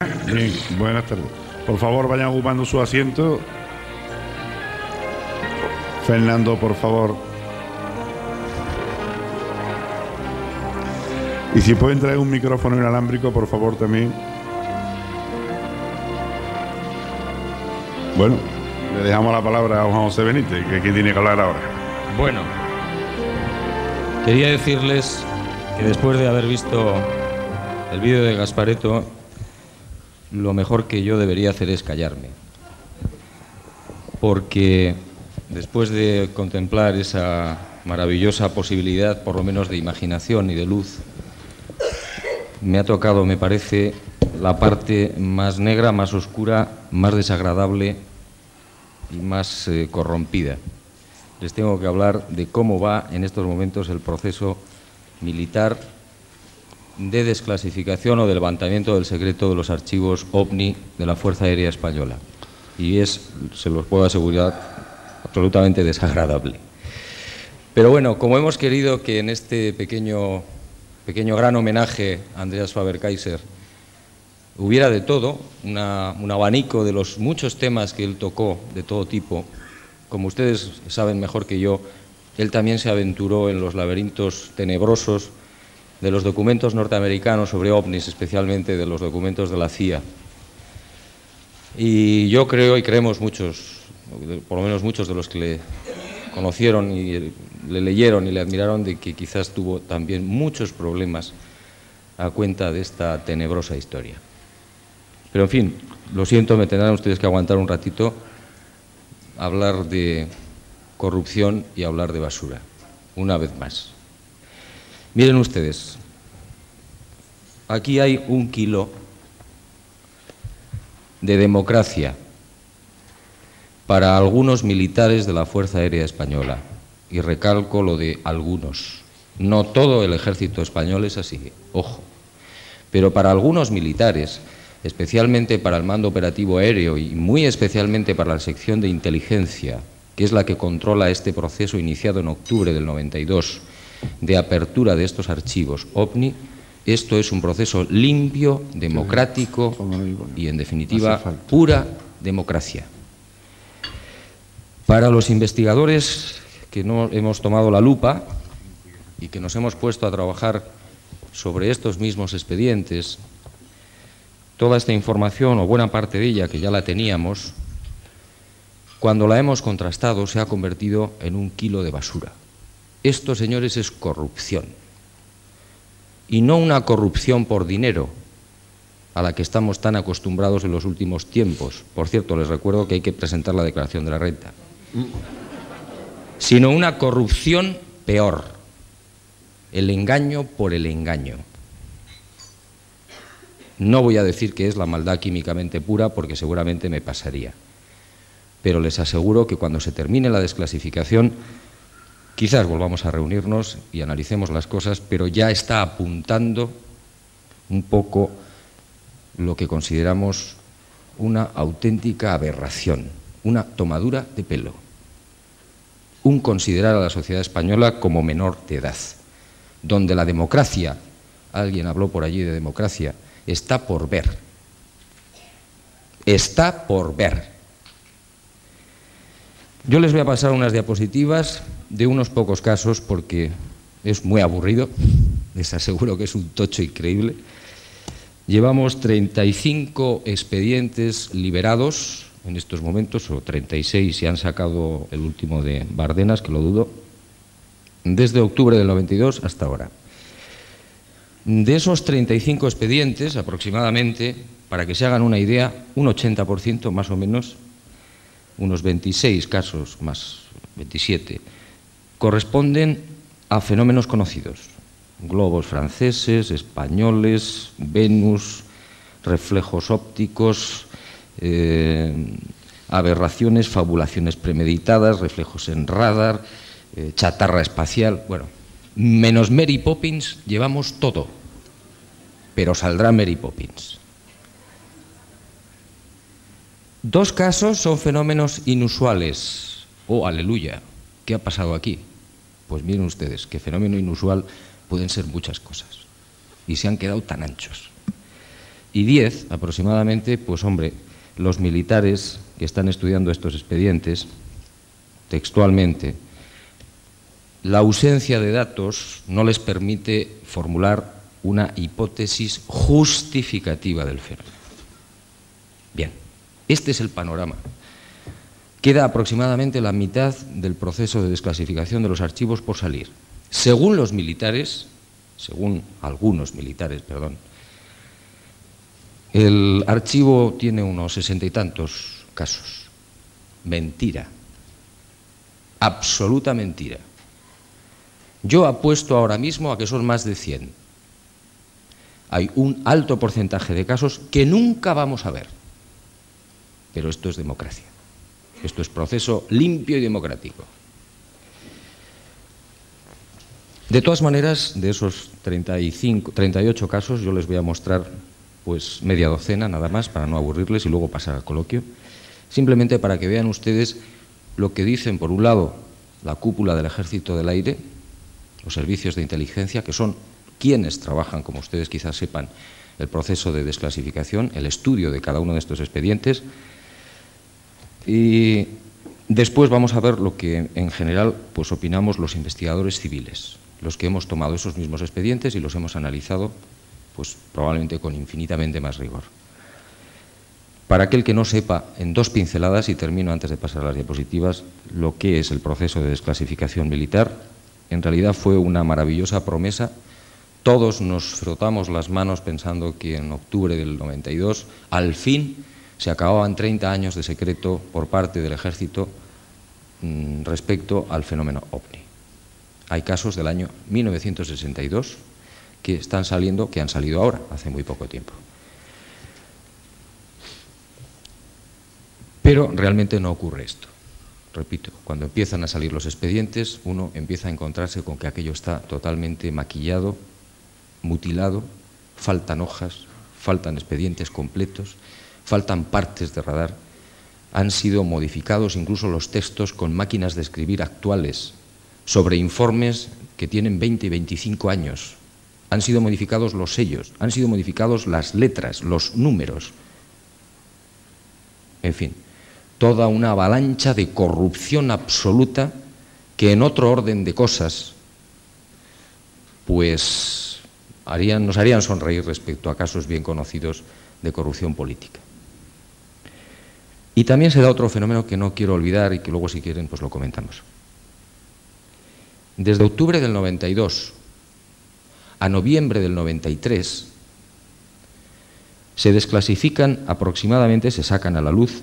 Bien, buenas tardes. Por favor, vayan ocupando su asiento. Fernando, por favor. Y si pueden traer un micrófono inalámbrico, por favor, también. Bueno, le dejamos la palabra a Juan José Benítez, que aquí tiene que hablar ahora. Bueno, quería decirles que después de haber visto el vídeo de Gasparetto, lo mejor que yo debería hacer es callarme, porque después de contemplar esa maravillosa posibilidad, por lo menos de imaginación y de luz, me ha tocado, me parece, la parte más negra, más oscura, más desagradable y más corrompida. Les tengo que hablar de cómo va en estos momentos el proceso militar de desclasificación o de levantamiento del secreto de los archivos OVNI de la Fuerza Aérea Española. Y es, se los puedo asegurar, absolutamente desagradable. Pero bueno, como hemos querido que en este pequeño gran homenaje a Andreas Faber-Kaiser hubiera de todo, un abanico de los muchos temas que él tocó de todo tipo, como ustedes saben mejor que yo, él también se aventuró en los laberintos tenebrosos de los documentos norteamericanos sobre ovnis, especialmente de los documentos de la CIA. Y yo creo, y creemos muchos, por lo menos muchos de los que le conocieron y le leyeron y le admiraron, de que quizás tuvo también muchos problemas a cuenta de esta tenebrosa historia. Pero en fin, lo siento, me tendrán ustedes que aguantar un ratito, hablar de corrupción y hablar de basura, una vez más. Miren ustedes, aquí hay 1 kilo de democracia para algunos militares de la Fuerza Aérea Española. Y recalco lo de algunos. No todo el ejército español es así, ojo. Pero para algunos militares, especialmente para el mando operativo aéreo y muy especialmente para la sección de inteligencia, que es la que controla este proceso iniciado en octubre del 92, de apertura de estos archivos OVNI, esto es un proceso limpio, democrático y, en definitiva, pura democracia. Para los investigadores que no hemos tomado la lupa y que nos hemos puesto a trabajar sobre estos mismos expedientes, toda esta información, o buena parte de ella, que ya la teníamos, cuando la hemos contrastado, se ha convertido en 1 kilo de basura. Esto, señores, es corrupción. Y no una corrupción por dinero, a la que estamos tan acostumbrados en los últimos tiempos. Por cierto, les recuerdo que hay que presentar la declaración de la renta. Sino una corrupción peor. El engaño por el engaño. No voy a decir que es la maldad químicamente pura, porque seguramente me pasaría. Pero les aseguro que cuando se termine la desclasificación, quizás volvamos a reunirnos y analicemos las cosas, pero ya está apuntando un poco lo que consideramos una auténtica aberración, una tomadura de pelo, un considerar a la sociedad española como menor de edad, donde la democracia, alguien habló por allí de democracia, está por ver. Está por ver. Yo les voy a pasar unas diapositivas de unos pocos casos porque es muy aburrido, les aseguro que es un tocho increíble. Llevamos 35 expedientes liberados en estos momentos, o 36 si han sacado el último de Bardenas, que lo dudo, desde octubre del 92 hasta ahora. De esos 35 expedientes, aproximadamente, para que se hagan una idea, un 80% más o menos, unos 26 casos más 27, corresponden a fenómenos conocidos. Globos franceses, españoles, Venus, reflejos ópticos, aberraciones, fabulaciones premeditadas, reflejos en radar, chatarra espacial. Bueno, menos Mary Poppins llevamos todo, pero saldrá Mary Poppins. 2 casos son fenómenos inusuales. Oh, aleluya, ¿qué ha pasado aquí? Pues miren ustedes, que fenómeno inusual pueden ser muchas cosas. Y se han quedado tan anchos. 10 aproximadamente, pues hombre, los militares que están estudiando estos expedientes, textualmente, la ausencia de datos no les permite formular una hipótesis justificativa del fenómeno. Bien, este es el panorama. Queda aproximadamente la mitad del proceso de desclasificación de los archivos por salir. Según los militares, según algunos militares, perdón, el archivo tiene unos 60 y tantos casos. Mentira. Absoluta mentira. Yo apuesto ahora mismo a que son más de 100. Hay un alto porcentaje de casos que nunca vamos a ver. Pero esto es democracia. Esto es proceso limpio y democrático. De todas maneras, de esos 38 casos, yo les voy a mostrar pues media docena nada más, para no aburrirles y luego pasar al coloquio, simplemente para que vean ustedes lo que dicen, por un lado, la cúpula del Ejército del Aire, los servicios de inteligencia, que son quienes trabajan, como ustedes quizás sepan, el proceso de desclasificación, el estudio de cada uno de estos expedientes, y después vamos a ver lo que en general pues opinamos los investigadores civiles, los que hemos tomado esos mismos expedientes y los hemos analizado pues probablemente con infinitamente más rigor. Para aquel que no sepa, en 2 pinceladas, y termino antes de pasar a las diapositivas, lo que es el proceso de desclasificación militar, en realidad fue una maravillosa promesa. Todos nos frotamos las manos pensando que en octubre del 92, al fin, se acababan 30 años de secreto por parte del Ejército respecto al fenómeno OVNI. Hay casos del año 1962 que están saliendo, que han salido ahora, hace muy poco tiempo. Pero realmente no ocurre esto. Repito, cuando empiezan a salir los expedientes, uno empieza a encontrarse con que aquello está totalmente maquillado, mutilado, faltan hojas, faltan expedientes completos, faltan partes de radar, han sido modificados incluso los textos con máquinas de escribir actuales sobre informes que tienen 20 y 25 años. Han sido modificados los sellos, han sido modificados las letras, los números. En fin, toda una avalancha de corrupción absoluta que en otro orden de cosas pues nos harían sonreír respecto a casos bien conocidos de corrupción política. Y también se da otro fenómeno que no quiero olvidar y que luego, si quieren, pues lo comentamos. Desde octubre del 92 a noviembre del 93 se desclasifican aproximadamente, se sacan a la luz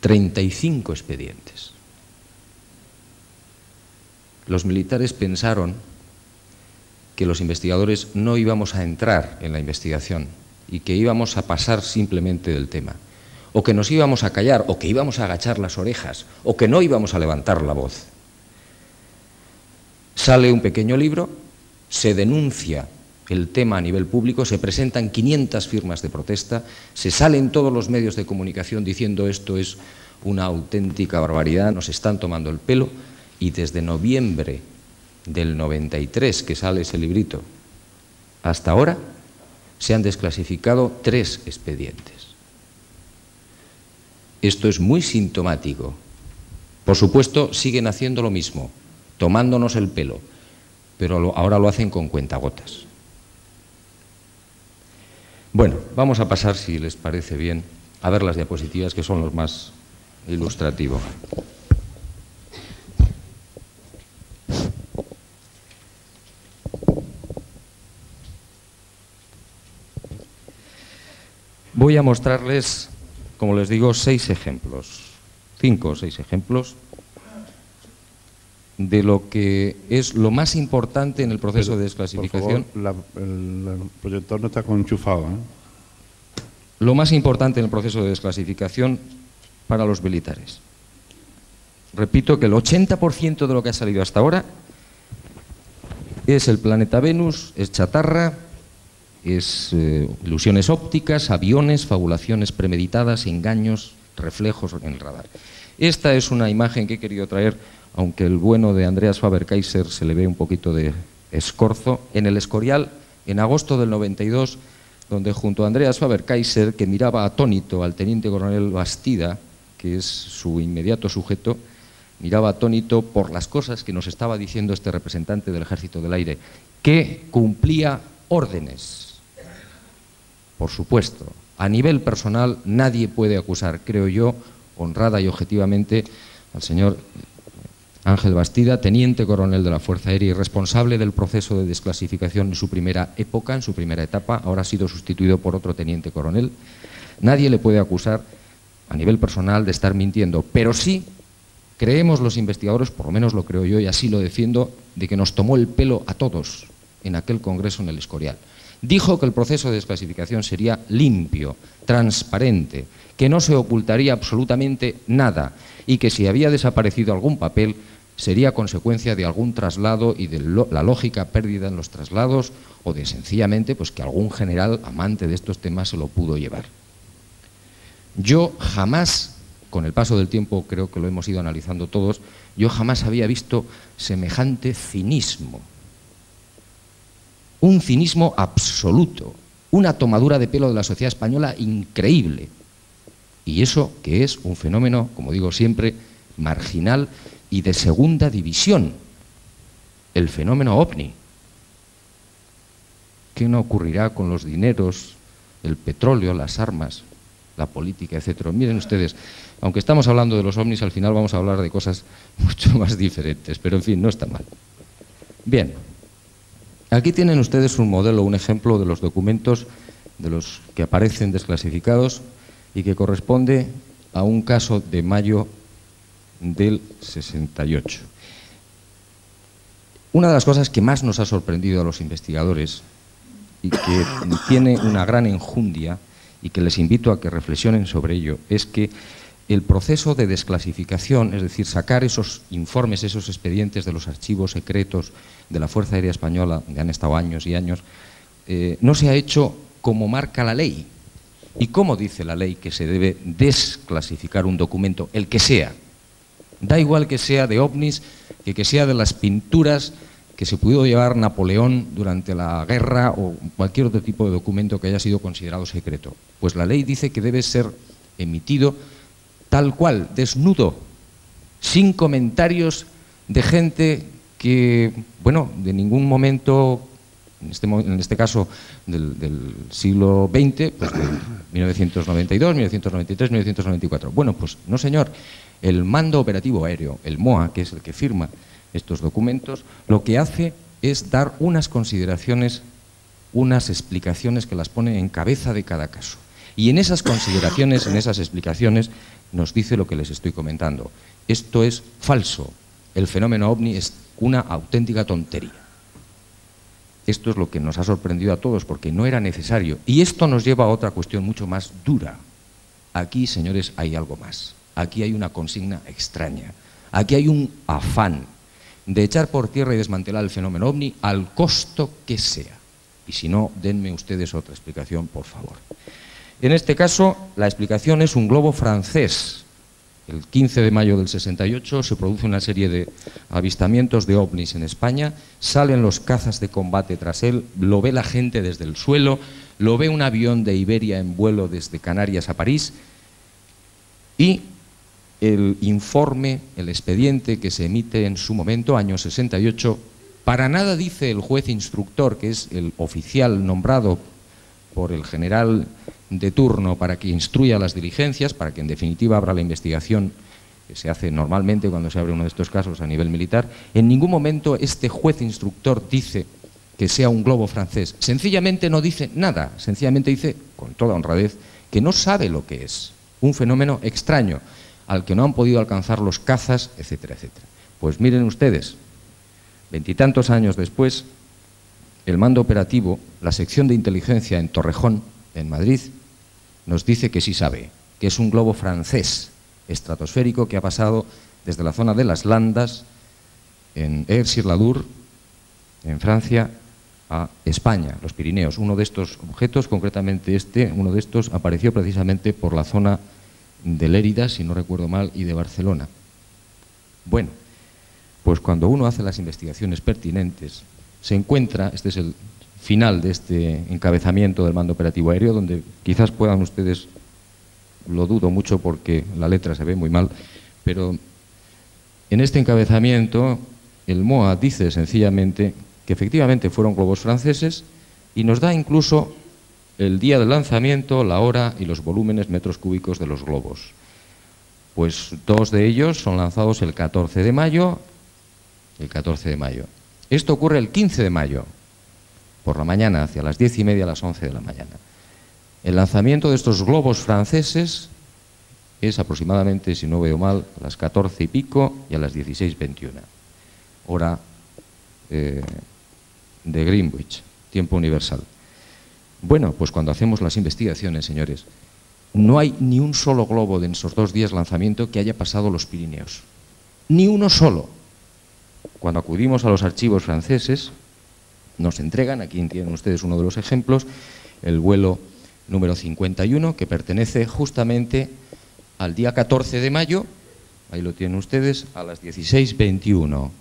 35 expedientes. Los militares pensaron que los investigadores no íbamos a entrar en la investigación y que íbamos a pasar simplemente del tema, o que nos íbamos a callar, o que íbamos a agachar las orejas, o que no íbamos a levantar la voz. Sale un pequeño libro, se denuncia el tema a nivel público, se presentan 500 firmas de protesta, se salen todos los medios de comunicación diciendo esto es una auténtica barbaridad, nos están tomando el pelo, y desde noviembre del 93, que sale ese librito, hasta ahora se han desclasificado 3 expedientes. Esto es muy sintomático. Por supuesto, siguen haciendo lo mismo, tomándonos el pelo, pero ahora lo hacen con cuentagotas. Bueno, vamos a pasar, si les parece bien, a ver las diapositivas, que son los más ilustrativos. Voy a mostrarles, como les digo, 6 ejemplos, 5 o 6 ejemplos de lo que es lo más importante en el proceso de desclasificación. Por favor, el proyector no está enchufado, ¿eh? Lo más importante en el proceso de desclasificación para los militares. Repito que el 80% de lo que ha salido hasta ahora es el planeta Venus, es chatarra, es ilusiones ópticas, aviones, fabulaciones premeditadas, engaños, reflejos en el radar. Esta es una imagen que he querido traer, aunque el bueno de Andreas Faber-Kaiser se le ve un poquito de escorzo. En el Escorial, en agosto del 92, donde junto a Andreas Faber-Kaiser, que miraba atónito al teniente coronel Bastida, que es su inmediato sujeto, miraba atónito por las cosas que nos estaba diciendo este representante del Ejército del Aire, que cumplía órdenes. Por supuesto, a nivel personal nadie puede acusar, creo yo, honrada y objetivamente, al señor Ángel Bastida, teniente coronel de la Fuerza Aérea y responsable del proceso de desclasificación en su primera época, en su primera etapa, ahora ha sido sustituido por otro teniente coronel. Nadie le puede acusar a nivel personal de estar mintiendo, pero sí creemos los investigadores, por lo menos lo creo yo y así lo defiendo, de que nos tomó el pelo a todos en aquel congreso en el Escorial. Dijo que el proceso de desclasificación sería limpio, transparente, que no se ocultaría absolutamente nada y que si había desaparecido algún papel sería consecuencia de algún traslado y de la lógica pérdida en los traslados o de sencillamente pues, que algún general amante de estos temas se lo pudo llevar. Yo jamás, con el paso del tiempo creo que lo hemos ido analizando todos, yo jamás había visto semejante cinismo. Un cinismo absoluto, una tomadura de pelo de la sociedad española increíble. Y eso que es un fenómeno, como digo siempre, marginal y de segunda división, el fenómeno OVNI. ¿Qué no ocurrirá con los dineros, el petróleo, las armas, la política, etcétera? Miren ustedes, aunque estamos hablando de los OVNIs, al final vamos a hablar de cosas mucho más diferentes, pero en fin, no está mal. Bien. Aquí tienen ustedes un modelo, un ejemplo de los documentos de los que aparecen desclasificados y que corresponde a un caso de mayo del 68. Una de las cosas que más nos ha sorprendido a los investigadores y que tiene una gran enjundia y que les invito a que reflexionen sobre ello es que el proceso de desclasificación, es decir, sacar esos informes, esos expedientes de los archivos secretos de la Fuerza Aérea Española, que han estado años y años, no se ha hecho como marca la ley. ¿Y cómo dice la ley que se debe desclasificar un documento? El que sea. Da igual que sea de ovnis, que sea de las pinturas que se pudo llevar Napoleón durante la guerra o cualquier otro tipo de documento que haya sido considerado secreto. Pues la ley dice que debe ser emitido tal cual, desnudo, sin comentarios de gente que, bueno, de ningún momento, en este caso del siglo XX, pues de 1992, 1993, 1994. Bueno, pues no señor, el Mando Operativo Aéreo, el MOA, que es el que firma estos documentos, lo que hace es dar unas consideraciones, unas explicaciones que las pone en cabeza de cada caso. Y en esas consideraciones, en esas explicaciones, nos dice lo que les estoy comentando. Esto es falso. El fenómeno OVNI es una auténtica tontería. Esto es lo que nos ha sorprendido a todos porque no era necesario. Y esto nos lleva a otra cuestión mucho más dura. Aquí, señores, hay algo más. Aquí hay una consigna extraña. Aquí hay un afán de echar por tierra y desmantelar el fenómeno OVNI al costo que sea. Y si no, denme ustedes otra explicación, por favor. En este caso, la explicación es un globo francés. El 15 de mayo del 68 se produce una serie de avistamientos de ovnis en España, salen los cazas de combate tras él, lo ve la gente desde el suelo, lo ve un avión de Iberia en vuelo desde Canarias a París y el informe, el expediente que se emite en su momento, año 68, para nada dice el juez instructor, que es el oficial nombrado por el general de turno para que instruya las diligencias, para que en definitiva abra la investigación que se hace normalmente cuando se abre uno de estos casos a nivel militar. En ningún momento este juez instructor dice que sea un globo francés. Sencillamente no dice nada, sencillamente dice, con toda honradez, que no sabe lo que es. Un fenómeno extraño al que no han podido alcanzar los cazas, etcétera, etcétera. Pues miren ustedes, veintitantos años después, el mando operativo, la sección de inteligencia en Torrejón, en Madrid, nos dice que sí sabe, que es un globo francés estratosférico que ha pasado desde la zona de las Landas, en Aire-sur-la-Dour, en Francia, a España, los Pirineos. Uno de estos objetos, concretamente uno de estos, apareció precisamente por la zona de Lérida, si no recuerdo mal, y de Barcelona. Bueno, pues cuando uno hace las investigaciones pertinentes, se encuentra, este es el final de este encabezamiento del mando operativo aéreo, donde quizás puedan ustedes, lo dudo mucho porque la letra se ve muy mal, pero en este encabezamiento el MOA dice sencillamente que efectivamente fueron globos franceses y nos da incluso el día del lanzamiento, la hora y los volúmenes metros cúbicos de los globos. Pues 2 de ellos son lanzados el 14 de mayo. Esto ocurre el 15 de mayo, por la mañana, hacia las 10:30 a las 11 de la mañana. El lanzamiento de estos globos franceses es aproximadamente, si no veo mal, a las 14 y pico y a las 16:21, hora de Greenwich, tiempo universal. Bueno, pues cuando hacemos las investigaciones, señores, no hay ni un solo globo de esos 2 días de lanzamiento que haya pasado los Pirineos. Ni uno solo. Cuando acudimos a los archivos franceses, nos entregan, aquí tienen ustedes uno de los ejemplos, el vuelo número 51, que pertenece justamente al día 14 de mayo, ahí lo tienen ustedes, a las 16:21.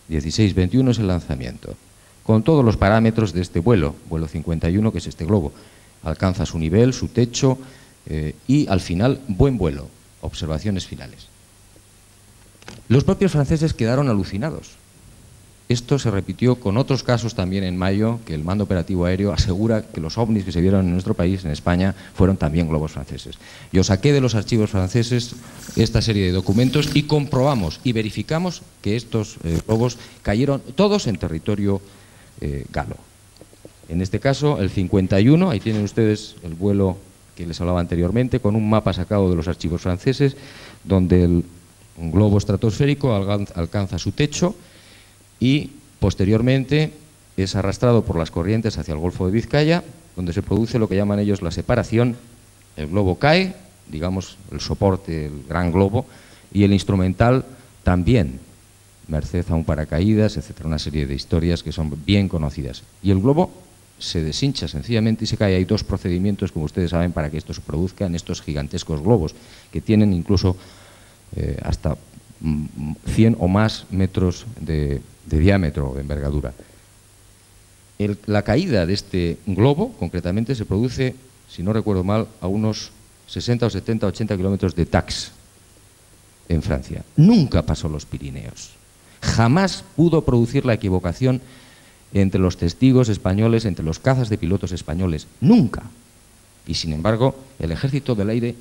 16:21 es el lanzamiento, con todos los parámetros de este vuelo 51, que es este globo. Alcanza su nivel, su techo y al final, buen vuelo, observaciones finales. Los propios franceses quedaron alucinados. Esto se repitió con otros casos también en mayo, que el mando operativo aéreo asegura que los ovnis que se vieron en nuestro país, en España, fueron también globos franceses. Yo saqué de los archivos franceses esta serie de documentos y comprobamos y verificamos que estos globos cayeron todos en territorio galo. En este caso, el 51, ahí tienen ustedes el vuelo que les hablaba anteriormente, con un mapa sacado de los archivos franceses, donde un globo estratosférico alcanza su techo y posteriormente es arrastrado por las corrientes hacia el Golfo de Vizcaya, donde se produce lo que llaman ellos la separación. El globo cae, digamos, el soporte, el gran globo, y el instrumental también, merced a un paracaídas, etcétera, una serie de historias que son bien conocidas. Y el globo se deshincha sencillamente y se cae. Hay 2 procedimientos, como ustedes saben, para que esto se produzca en estos gigantescos globos, que tienen incluso hasta 100 o más metros de diámetro, de envergadura. La caída de este globo, concretamente, se produce, si no recuerdo mal, a unos 60 o 70, 80 kilómetros de Dax, en Francia. Nunca pasó los Pirineos. Jamás pudo producir la equivocación entre los testigos españoles, entre los cazas de pilotos españoles. Nunca. Y sin embargo, el Ejército del Aire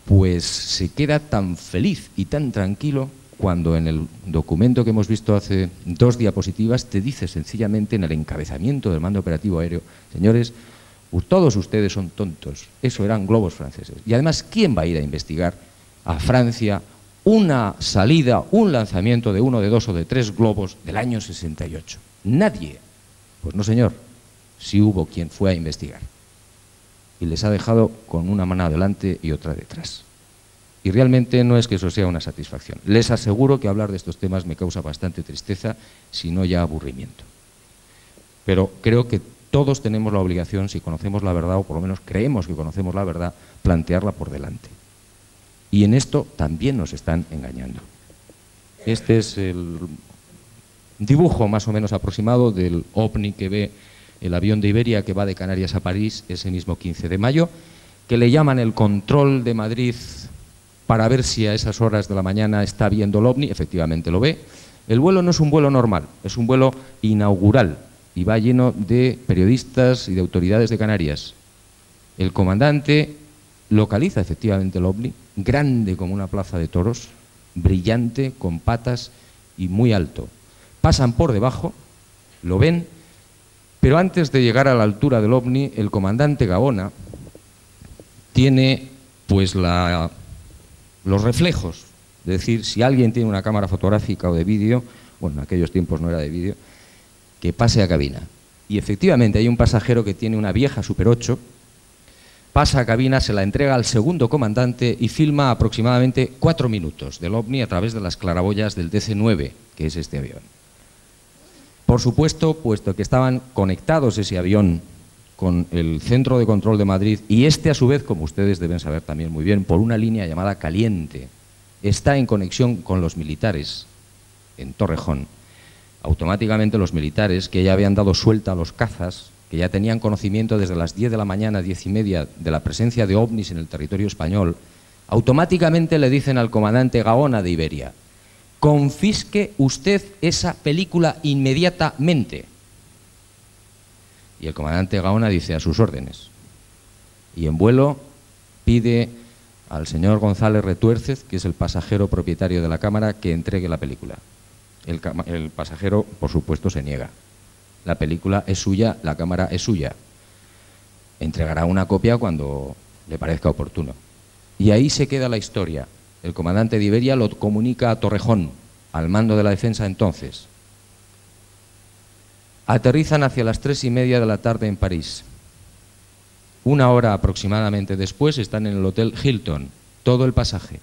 pues se queda tan feliz y tan tranquilo cuando en el documento que hemos visto hace 2 diapositivas te dice sencillamente en el encabezamiento del mando operativo aéreo: señores, todos ustedes son tontos, eso eran globos franceses. Y además, ¿quién va a ir a investigar a Francia una salida, un lanzamiento de 1, de 2 o de 3 globos del año 68? Nadie. Pues no, señor, sí hubo quien fue a investigar. Y les ha dejado con una mano adelante y otra detrás. Y realmente no es que eso sea una satisfacción. Les aseguro que hablar de estos temas me causa bastante tristeza, si no ya aburrimiento. Pero creo que todos tenemos la obligación, si conocemos la verdad, o por lo menos creemos que conocemos la verdad, plantearla por delante. Y en esto también nos están engañando. Este es el dibujo más o menos aproximado del ovni que ve el avión de Iberia que va de Canarias a París ese mismo 15 de mayo, que le llaman el control de Madrid para ver si a esas horas de la mañana está viendo el ovni. Efectivamente lo ve. El vuelo no es un vuelo normal, es un vuelo inaugural y va lleno de periodistas y de autoridades de Canarias. El comandante localiza efectivamente el ovni, grande como una plaza de toros, brillante, con patas y muy alto. Pasan por debajo, lo ven, pero antes de llegar a la altura del ovni, el comandante Gaona tiene pues los reflejos. Es decir, si alguien tiene una cámara fotográfica o de vídeo, bueno, en aquellos tiempos no era de vídeo, que pase a cabina. Y efectivamente hay un pasajero que tiene una vieja Super 8, pasa a cabina, se la entrega al segundo comandante y filma aproximadamente 4 minutos del ovni a través de las claraboyas del DC-9, que es este avión. Por supuesto, puesto que estaban conectados ese avión con el Centro de Control de Madrid, y este a su vez, como ustedes deben saber también muy bien, por una línea llamada Caliente, está en conexión con los militares en Torrejón. Automáticamente los militares, que ya habían dado suelta a los cazas, que ya tenían conocimiento desde las 10 de la mañana, 10:30, de la presencia de ovnis en el territorio español, automáticamente le dicen al comandante Gaona de Iberia: confisque usted esa película inmediatamente. Y el comandante Gaona dice: a sus órdenes. Y en vuelo pide al señor González Retuércez, que es el pasajero propietario de la cámara, que entregue la película. El pasajero, por supuesto, se niega. La película es suya, la cámara es suya. Entregará una copia cuando le parezca oportuno. Y ahí se queda la historia. El comandante de Iberia lo comunica a Torrejón, al mando de la defensa entonces. Aterrizan hacia las 3:30 de la tarde en París. 1 hora aproximadamente después están en el Hotel Hilton, todo el pasaje.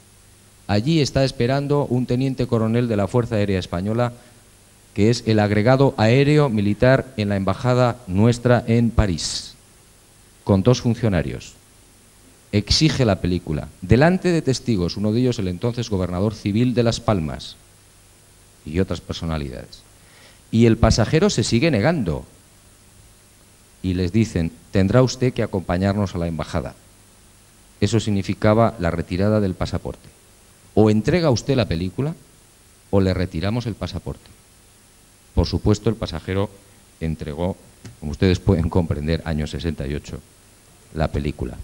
Allí está esperando un teniente coronel de la Fuerza Aérea Española, que es el agregado aéreo militar en la embajada nuestra en París, con 2 funcionarios. Exige la película, delante de testigos, uno de ellos el entonces gobernador civil de Las Palmas y otras personalidades. Y el pasajero se sigue negando y les dicen: tendrá usted que acompañarnos a la embajada. Eso significaba la retirada del pasaporte. O entrega usted la película o le retiramos el pasaporte. Por supuesto, el pasajero entregó, como ustedes pueden comprender, año 68, la película.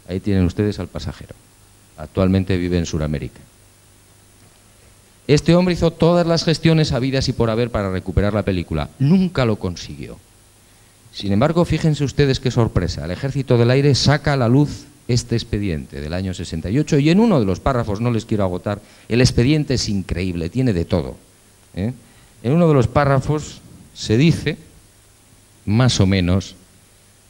Ahí tienen ustedes al pasajero. Actualmente vive en Sudamérica. Este hombre hizo todas las gestiones habidas y por haber para recuperar la película. Nunca lo consiguió. Sin embargo, fíjense ustedes qué sorpresa. El Ejército del Aire saca a la luz este expediente del año 68 y en uno de los párrafos, no les quiero agotar, el expediente es increíble, tiene de todo. En uno de los párrafos se dice, más o menos: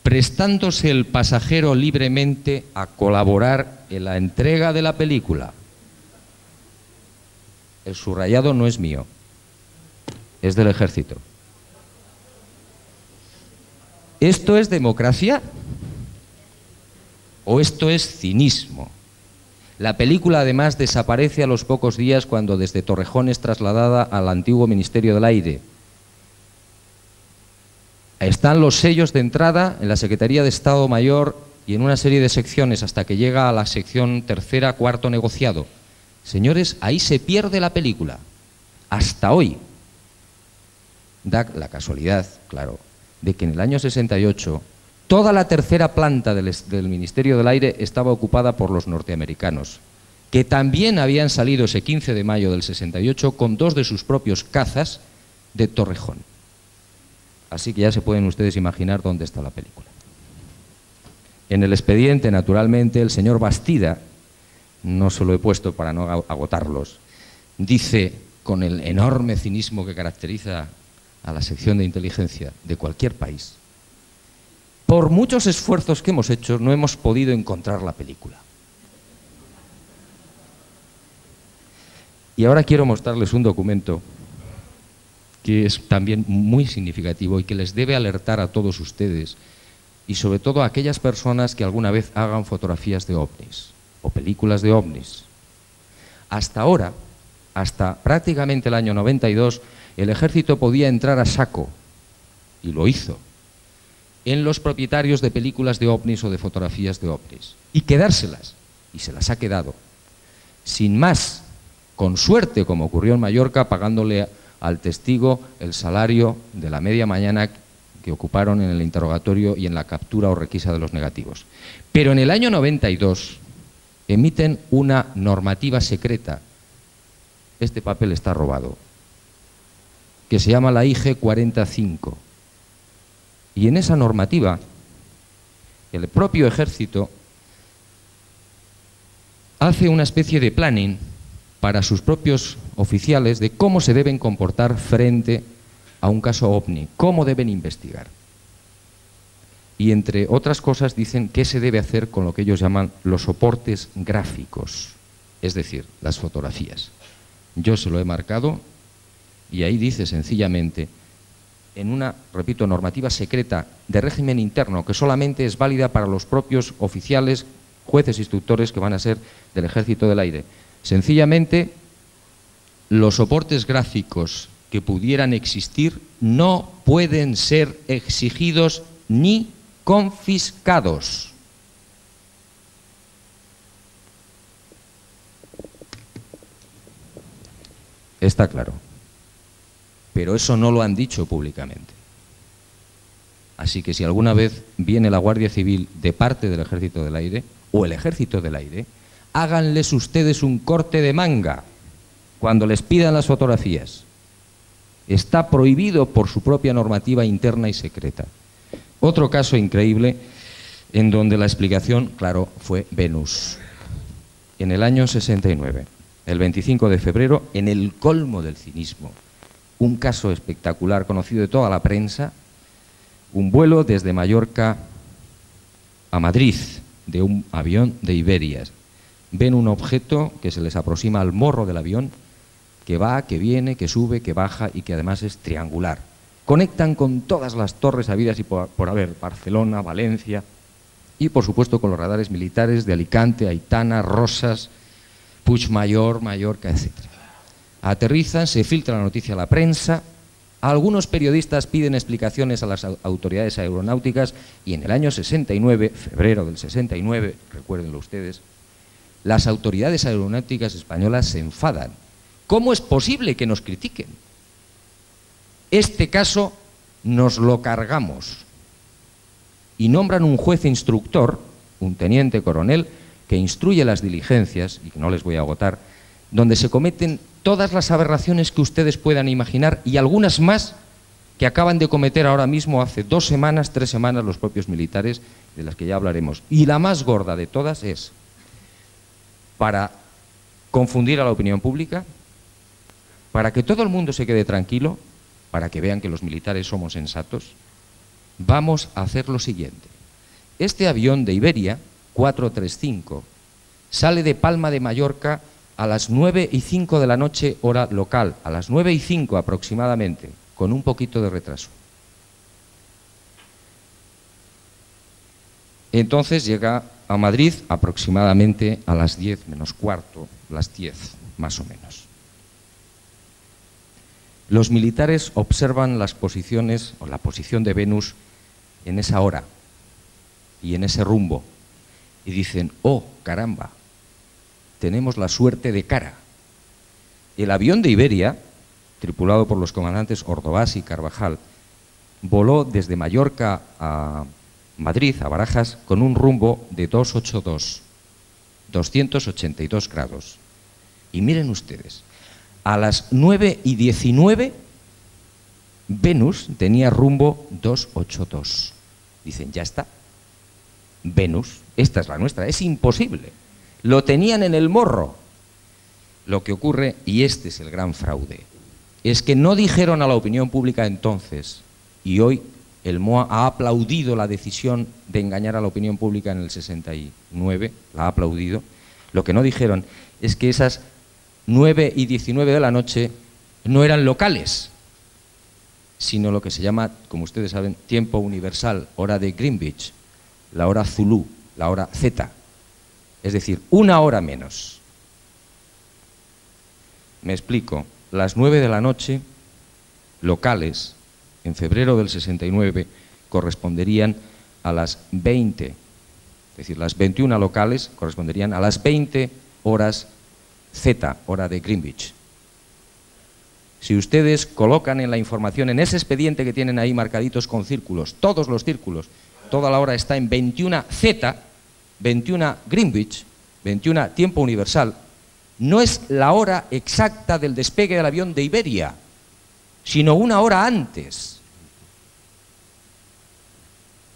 prestándose el pasajero libremente a colaborar en la entrega de la película. El subrayado no es mío, es del Ejército. ¿Esto es democracia? ¿O esto es cinismo? La película además desaparece a los pocos días cuando desde Torrejón es trasladada al antiguo Ministerio del Aire. Están los sellos de entrada en la Secretaría de Estado Mayor y en una serie de secciones hasta que llega a la sección 3ª, 4º negociado. Señores, ahí se pierde la película. Hasta hoy. Da la casualidad, claro, de que en el año 68 toda la 3ª planta del Ministerio del Aire estaba ocupada por los norteamericanos, que también habían salido ese 15 de mayo del 68 con 2 de sus propios cazas de Torrejón. Así que ya se pueden ustedes imaginar dónde está la película. En el expediente, naturalmente, el señor Bastida, no se lo he puesto para no agotarlos, dice, con el enorme cinismo que caracteriza a la sección de inteligencia de cualquier país: por muchos esfuerzos que hemos hecho, no hemos podido encontrar la película. Y ahora quiero mostrarles un documento que es también muy significativo y que les debe alertar a todos ustedes y sobre todo a aquellas personas que alguna vez hagan fotografías de ovnis o películas de ovnis. Hasta ahora, hasta prácticamente el año 92, el Ejército podía entrar a saco, y lo hizo, en los propietarios de películas de ovnis o de fotografías de ovnis, y quedárselas, y se las ha quedado, sin más, con suerte, como ocurrió en Mallorca, pagándole al testigo el salario de la media mañana que ocuparon en el interrogatorio y en la captura o requisa de los negativos. Pero en el año 92 emiten una normativa secreta, este papel está robado, que se llama la IG 45. Y en esa normativa, el propio Ejército hace una especie de planning para sus propios oficiales de cómo se deben comportar frente a un caso ovni, cómo deben investigar. Y entre otras cosas dicen qué se debe hacer con lo que ellos llaman los soportes gráficos, es decir, las fotografías. Yo se lo he marcado y ahí dice sencillamente, en una, repito, normativa secreta de régimen interno que solamente es válida para los propios oficiales, jueces, instructores que van a ser del Ejército del Aire. Sencillamente, los soportes gráficos que que pudieran existir no pueden ser exigidos ni confiscados. Está claro. Pero eso no lo han dicho públicamente. Así que si alguna vez viene la Guardia Civil de parte del Ejército del Aire o el Ejército del Aire, háganles ustedes un corte de manga cuando les pidan las fotografías. Está prohibido por su propia normativa interna y secreta. Otro caso increíble en donde la explicación, claro, fue Venus. En el año 69, el 25 de febrero, en el colmo del cinismo, un caso espectacular conocido de toda la prensa, un vuelo desde Mallorca a Madrid de un avión de Iberia. Ven un objeto que se les aproxima al morro del avión, que va, que viene, que sube, que baja y que además es triangular. Conectan con todas las torres habidas y por haber, Barcelona, Valencia, y por supuesto con los radares militares de Alicante, Aitana, Rosas, Puigmayor, Mallorca, etc. Aterrizan, se filtra la noticia a la prensa, algunos periodistas piden explicaciones a las autoridades aeronáuticas y en el año 69, febrero del 69, recuérdenlo ustedes, las autoridades aeronáuticas españolas se enfadan. ¿Cómo es posible que nos critiquen? Este caso nos lo cargamos y nombran un juez instructor, un teniente coronel, que instruye las diligencias, y que no les voy a agotar, donde se cometen todas las aberraciones que ustedes puedan imaginar y algunas más que acaban de cometer ahora mismo hace 2 semanas, 3 semanas los propios militares, de las que ya hablaremos. Y la más gorda de todas es, para confundir a la opinión pública, para que todo el mundo se quede tranquilo, para que vean que los militares somos sensatos, vamos a hacer lo siguiente. Este avión de Iberia, 435, sale de Palma de Mallorca a las 9:05 de la noche, hora local, a las 9:05 aproximadamente, con un poquito de retraso. Entonces llega a Madrid aproximadamente a las 10 menos cuarto, las 10 más o menos. Los militares observan las posiciones o la posición de Venus en esa hora y en ese rumbo y dicen, oh, caramba, tenemos la suerte de cara. El avión de Iberia, tripulado por los comandantes Ordovás y Carvajal, voló desde Mallorca a Madrid, a Barajas, con un rumbo de 282, 282 grados. Y miren ustedes, a las 9:19, Venus tenía rumbo 282. Dicen, ya está, Venus, esta es la nuestra, es imposible. Lo tenían en el morro. Lo que ocurre, y este es el gran fraude, es que no dijeron a la opinión pública entonces, y hoy el MOA ha aplaudido la decisión de engañar a la opinión pública en el 69, la ha aplaudido. Lo que no dijeron es que esas 9:19 de la noche no eran locales, sino lo que se llama, como ustedes saben, tiempo universal, hora de Greenwich, la hora Zulú, la hora Z, es decir, 1 hora menos. Me explico, las 9 de la noche locales, en febrero del 69, corresponderían a las 20, es decir, las 21 locales corresponderían a las 20 horas Z, hora de Greenwich. Si ustedes colocan en la información, en ese expediente que tienen ahí marcaditos con círculos, todos los círculos, toda la hora está en 21 Z, 21 Greenwich, 21 tiempo universal, no es la hora exacta del despegue del avión de Iberia, sino 1 hora antes.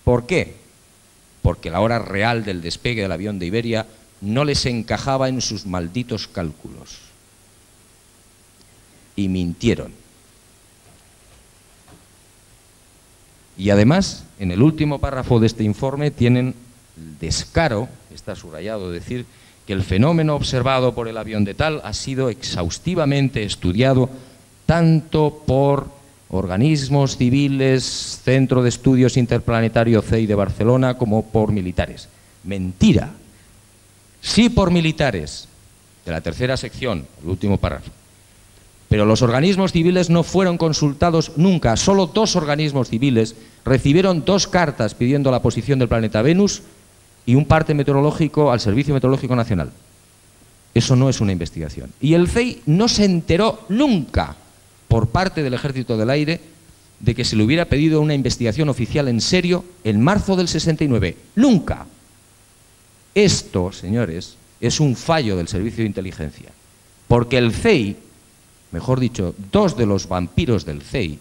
¿Por qué? Porque la hora real del despegue del avión de Iberia no les encajaba en sus malditos cálculos. Y mintieron. Y además, en el último párrafo de este informe tienen el descaro, está subrayado, decir que el fenómeno observado por el avión de tal ha sido exhaustivamente estudiado tanto por organismos civiles, Centro de Estudios Interplanetario CEI de Barcelona, como por militares. Mentira. Sí por militares, de la tercera sección, el último párrafo. Pero los organismos civiles no fueron consultados nunca. Solo 2 organismos civiles recibieron 2 cartas pidiendo la posición del planeta Venus y un parte meteorológico al Servicio Meteorológico Nacional. Eso no es una investigación. Y el CEI no se enteró nunca por parte del Ejército del Aire de que se le hubiera pedido una investigación oficial en serio en marzo del 69. ¡Nunca! Esto, señores, es un fallo del Servicio de Inteligencia. Porque el CEI, mejor dicho, 2 de los vampiros del CEI,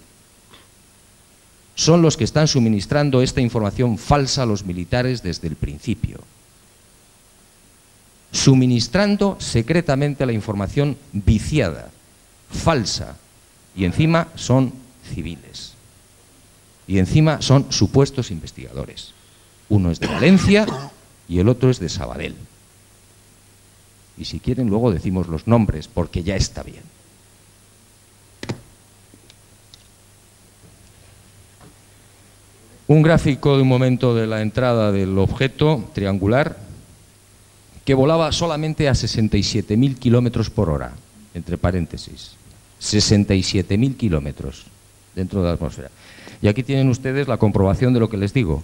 son los que están suministrando esta información falsa a los militares desde el principio. Suministrando secretamente la información viciada, falsa, y encima son civiles. Y encima son supuestos investigadores. Uno es de Valencia y el otro es de Sabadell. Y si quieren luego decimos los nombres, porque ya está bien. Un gráfico de un momento de la entrada del objeto triangular que volaba solamente a 67.000 kilómetros por hora, entre paréntesis. 67.000 kilómetros dentro de la atmósfera. Y aquí tienen ustedes la comprobación de lo que les digo.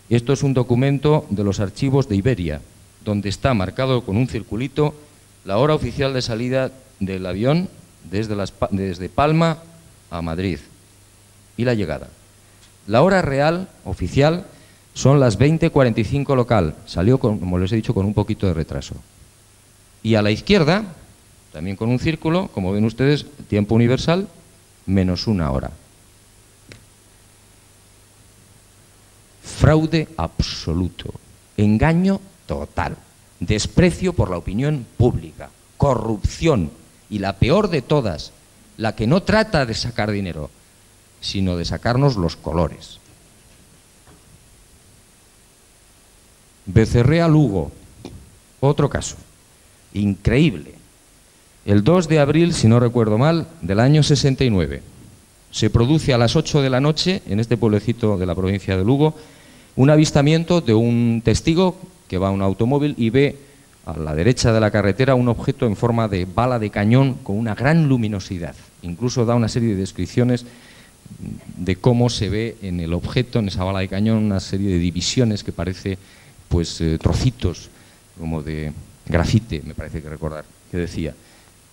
Esto es un documento de los archivos de Iberia, donde está marcado con un circulito la hora oficial de salida del avión desde Palma a Madrid y la llegada. La hora real, oficial, son las 20:45 local. Salió, como les he dicho, con un poquito de retraso. Y a la izquierda, también con un círculo, como ven ustedes, tiempo universal, menos 1 hora. Fraude absoluto, engaño total, desprecio por la opinión pública, corrupción y la peor de todas, la que no trata de sacar dinero, sino de sacarnos los colores. Becerrea Lugo, otro caso, increíble. El 2 de abril, si no recuerdo mal, del año 69, se produce a las 8 de la noche, en este pueblecito de la provincia de Lugo, un avistamiento de un testigo que va a un automóvil y ve a la derecha de la carretera un objeto en forma de bala de cañón con una gran luminosidad. Incluso da una serie de descripciones de cómo se ve en el objeto, en esa bala de cañón, una serie de divisiones que parece, pues, trocitos como de grafite, me parece que recordar, que decía.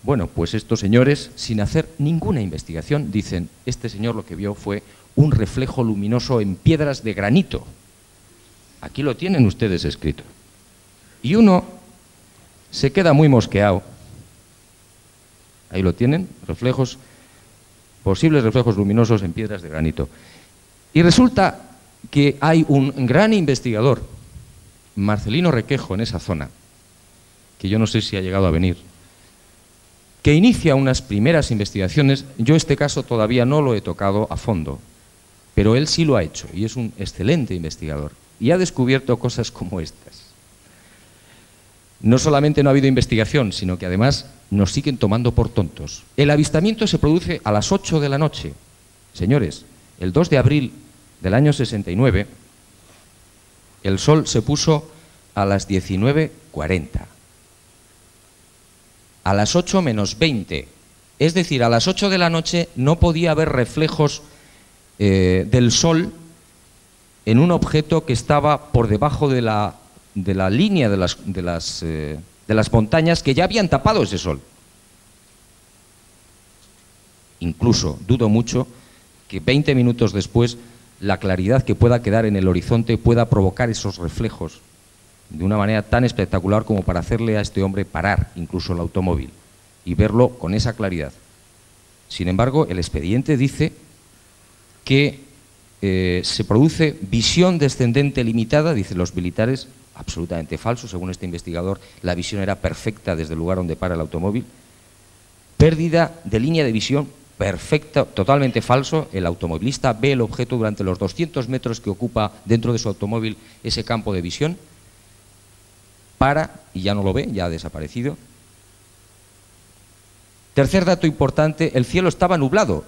Bueno, pues estos señores, sin hacer ninguna investigación, dicen, este señor lo que vio fue un reflejo luminoso en piedras de granito. Aquí lo tienen ustedes escrito. Y uno se queda muy mosqueado. Ahí lo tienen, reflejos, posibles reflejos luminosos en piedras de granito. Y resulta que hay un gran investigador, Marcelino Requejo, en esa zona, que yo no sé si ha llegado a venir, que inicia unas primeras investigaciones. Yo este caso todavía no lo he tocado a fondo, pero él sí lo ha hecho y es un excelente investigador y ha descubierto cosas como estas. No solamente no ha habido investigación, sino que además nos siguen tomando por tontos. El avistamiento se produce a las 8 de la noche. Señores, el 2 de abril del año 69, el sol se puso a las 19:40. A las 8 menos 20. Es decir, a las 8 de la noche no podía haber reflejos del sol en un objeto que estaba por debajo de la línea de las montañas que ya habían tapado ese sol. Incluso dudo mucho que 20 minutos después la claridad que pueda quedar en el horizonte pueda provocar esos reflejos de una manera tan espectacular como para hacerle a este hombre parar incluso el automóvil y verlo con esa claridad. Sin embargo, el expediente dice que se produce visión descendente limitada, dicen los militares, absolutamente falso. Según este investigador, la visión era perfecta desde el lugar donde para el automóvil. Pérdida de línea de visión perfecta, totalmente falso. El automovilista ve el objeto durante los 200 metros que ocupa dentro de su automóvil ese campo de visión, para y ya no lo ve, ya ha desaparecido. Tercer dato importante, el cielo estaba nublado.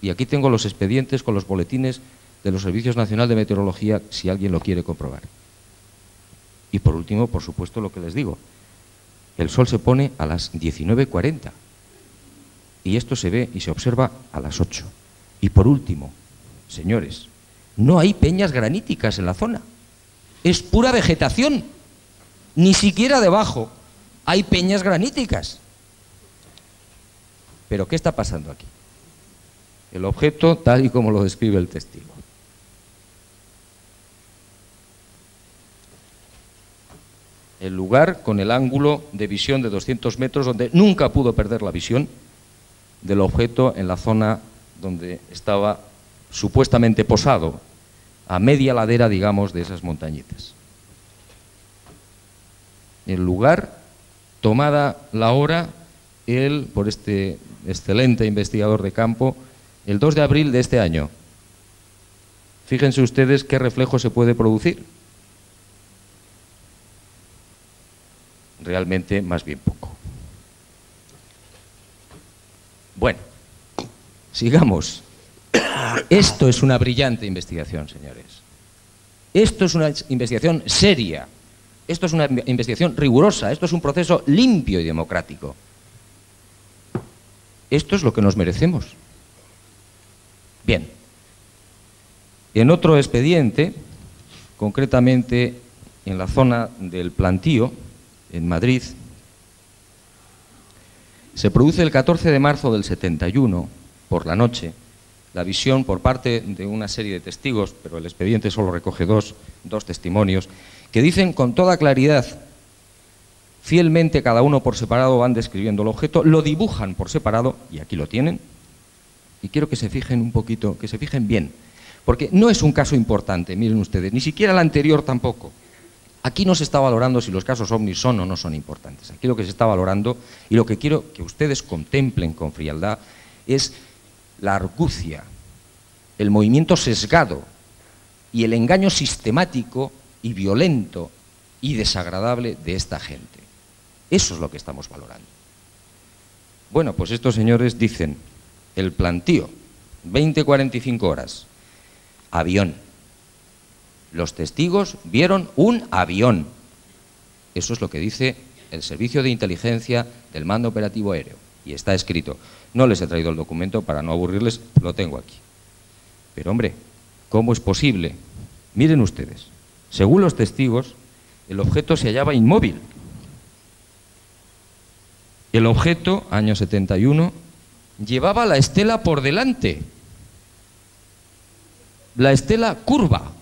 Y aquí tengo los expedientes con los boletines de los Servicios Nacionales de Meteorología, si alguien lo quiere comprobar. Y por último, por supuesto, lo que les digo. El sol se pone a las 19:40 y esto se ve y se observa a las 8. Y por último, señores, no hay peñas graníticas en la zona, es pura vegetación, ni siquiera debajo hay peñas graníticas. ¿Pero qué está pasando aquí? El objeto tal y como lo describe el testigo. El lugar con el ángulo de visión de 200 metros donde nunca pudo perder la visión del objeto en la zona donde estaba supuestamente posado, a media ladera, digamos, de esas montañitas. El lugar, tomada la hora, él, por este excelente investigador de campo, el 2 de abril de este año. Fíjense ustedes qué reflejo se puede producir. Realmente, más bien poco. Bueno, sigamos. Esto es una brillante investigación, señores. Esto es una investigación seria. Esto es una investigación rigurosa. Esto es un proceso limpio y democrático. Esto es lo que nos merecemos. Bien. En otro expediente, concretamente en la zona del Plantío, en Madrid, se produce el 14 de marzo del 71, por la noche, la visión por parte de una serie de testigos, pero el expediente solo recoge dos testimonios, que dicen con toda claridad, fielmente cada uno por separado van describiendo el objeto, lo dibujan por separado, y aquí lo tienen, y quiero que se fijen un poquito, que se fijen bien, porque no es un caso importante, miren ustedes, ni siquiera el anterior tampoco. Aquí no se está valorando si los casos ovnis son o no son importantes. Aquí lo que se está valorando, y lo que quiero que ustedes contemplen con frialdad, es la argucia, el movimiento sesgado y el engaño sistemático y violento y desagradable de esta gente. Eso es lo que estamos valorando. Bueno, pues estos señores dicen, el Plantío, 20:45 horas, avión. Los testigos vieron un avión. Eso es lo que dice el Servicio de Inteligencia del Mando Operativo Aéreo. Y está escrito. No les he traído el documento para no aburrirles, lo tengo aquí. Pero hombre, ¿cómo es posible? Miren ustedes, según los testigos, el objeto se hallaba inmóvil. El objeto, año 71, llevaba la estela por delante. La estela curva.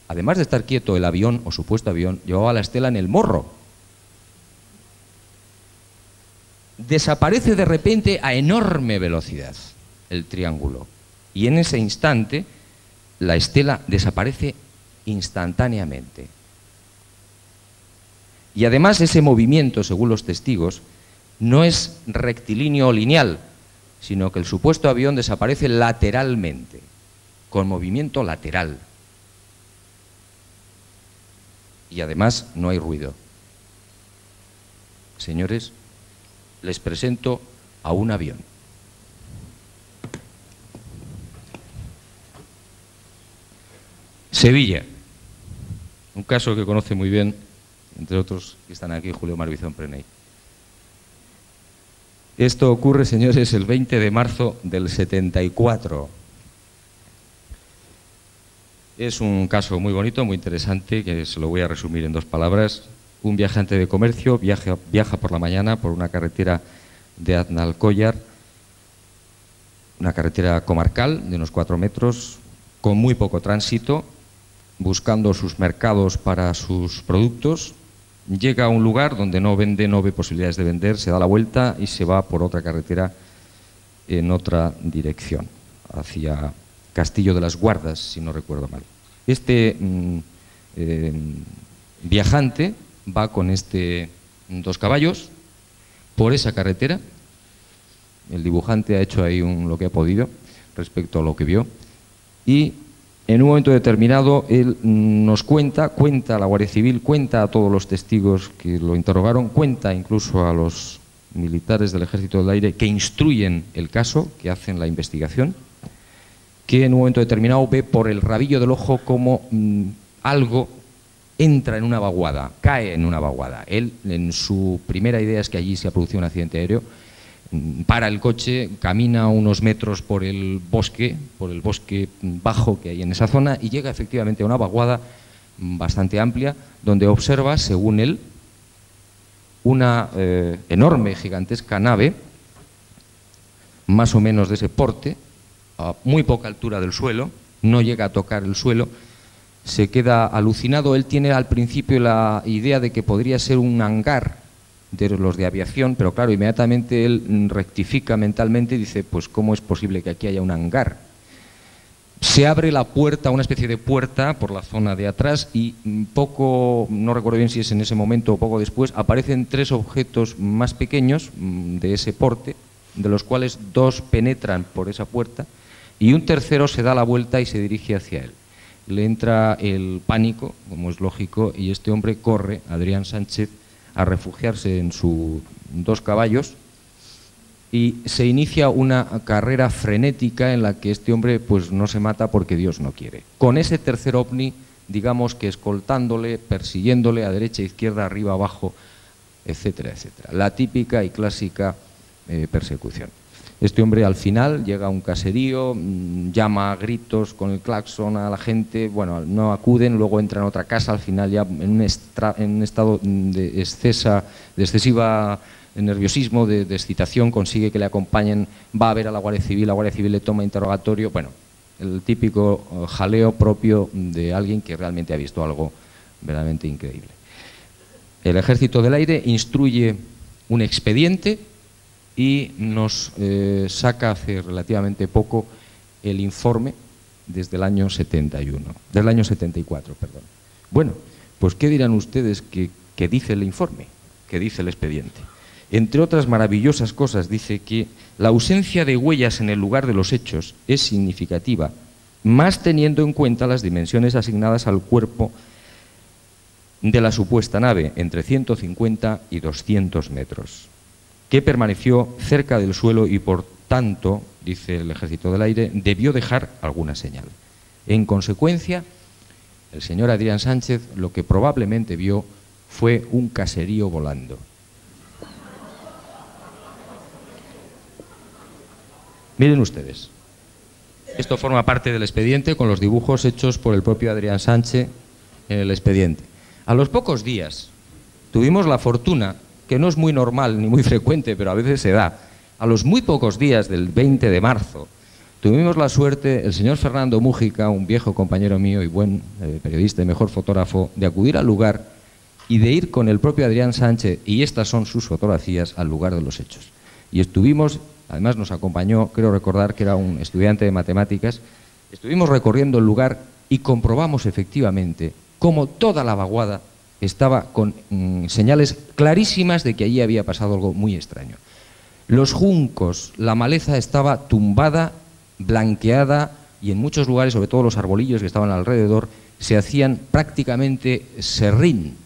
Además de estar quieto el avión, o supuesto avión, llevaba la estela en el morro. Desaparece de repente a enorme velocidad el triángulo. Y en ese instante, la estela desaparece instantáneamente. Y además ese movimiento, según los testigos, no es rectilíneo o lineal, sino que el supuesto avión desaparece lateralmente, con movimiento lateral. Y además no hay ruido. Señores, les presento a un avión. Sevilla, un caso que conoce muy bien, entre otros que están aquí, Julio Marbizón Preney. Esto ocurre, señores, el 20 de marzo del 74. Es un caso muy bonito, muy interesante, que se lo voy a resumir en 2 palabras. Un viajante de comercio viaja por la mañana por una carretera de Aznalcóllar, una carretera comarcal de unos 4 metros, con muy poco tránsito, buscando sus mercados para sus productos. Llega a un lugar donde no ve posibilidades de vender, se da la vuelta y se va por otra carretera en otra dirección, hacia Castillo de las Guardas, si no recuerdo mal. Este viajante va con 2 caballos por esa carretera. El dibujante ha hecho ahí lo que ha podido respecto a lo que vio. Y en un momento determinado él nos cuenta a la Guardia Civil, cuenta a todos los testigos que lo interrogaron, cuenta incluso a los militares del Ejército del Aire que instruyen el caso, que hacen la investigación, que en un momento determinado ve por el rabillo del ojo como algo entra en una vaguada, cae en una vaguada. Él, en su primera idea es que allí se ha producido un accidente aéreo, para el coche, camina unos metros por el bosque bajo que hay en esa zona y llega efectivamente a una vaguada bastante amplia, donde observa, según él, una enorme, gigantesca nave, más o menos de ese porte, a muy poca altura del suelo, no llega a tocar el suelo, se queda alucinado. Él tiene al principio la idea de que podría ser un hangar de los de aviación, pero claro, inmediatamente él rectifica mentalmente y dice, pues ¿cómo es posible que aquí haya un hangar? Se abre la puerta, una especie de puerta por la zona de atrás y poco, no recuerdo bien si es en ese momento o poco después, aparecen 3 objetos más pequeños de ese porte, de los cuales 2 penetran por esa puerta y un tercero se da la vuelta y se dirige hacia él. Le entra el pánico, como es lógico, y este hombre corre, Adrián Sánchez, a refugiarse en sus 2 caballos y se inicia una carrera frenética en la que este hombre pues no se mata porque Dios no quiere. Con ese tercer ovni, digamos que escoltándole, persiguiéndole a derecha, izquierda, arriba, abajo, etcétera, etcétera. La típica y clásica persecución. Este hombre al final llega a un caserío, llama a gritos con el claxon a la gente, bueno, no acuden, luego entra en otra casa, al final ya en un estado de excesiva nerviosismo, de excitación, consigue que le acompañen, va a ver a la Guardia Civil le toma interrogatorio, bueno, el típico jaleo propio de alguien que realmente ha visto algo verdaderamente increíble. El Ejército del Aire instruye un expediente y nos saca hace relativamente poco el informe desde el año 74, perdón. Bueno, pues ¿qué dirán ustedes que dice el informe, que dice el expediente? Entre otras maravillosas cosas dice que la ausencia de huellas en el lugar de los hechos es significativa, más teniendo en cuenta las dimensiones asignadas al cuerpo de la supuesta nave, entre 150 y 200 metros. Que permaneció cerca del suelo y por tanto, dice el Ejército del Aire, debió dejar alguna señal. En consecuencia, el señor Adrián Sánchez lo que probablemente vio fue un caserío volando. Miren ustedes, esto forma parte del expediente con los dibujos hechos por el propio Adrián Sánchez en el expediente. A los pocos días tuvimos la fortuna, que no es muy normal ni muy frecuente, pero a veces se da, a los muy pocos días del 20 de marzo, tuvimos la suerte, el señor Fernando Mújica, un viejo compañero mío y buen periodista y mejor fotógrafo, de acudir al lugar y de ir con el propio Adrián Sánchez, y estas son sus fotografías, al lugar de los hechos. Y estuvimos, además nos acompañó, creo recordar que era un estudiante de matemáticas, estuvimos recorriendo el lugar y comprobamos efectivamente cómo toda la vaguada estaba con señales clarísimas de que allí había pasado algo muy extraño. Los juncos, la maleza estaba tumbada, blanqueada y en muchos lugares, sobre todo los arbolillos que estaban alrededor, se hacían prácticamente serrín.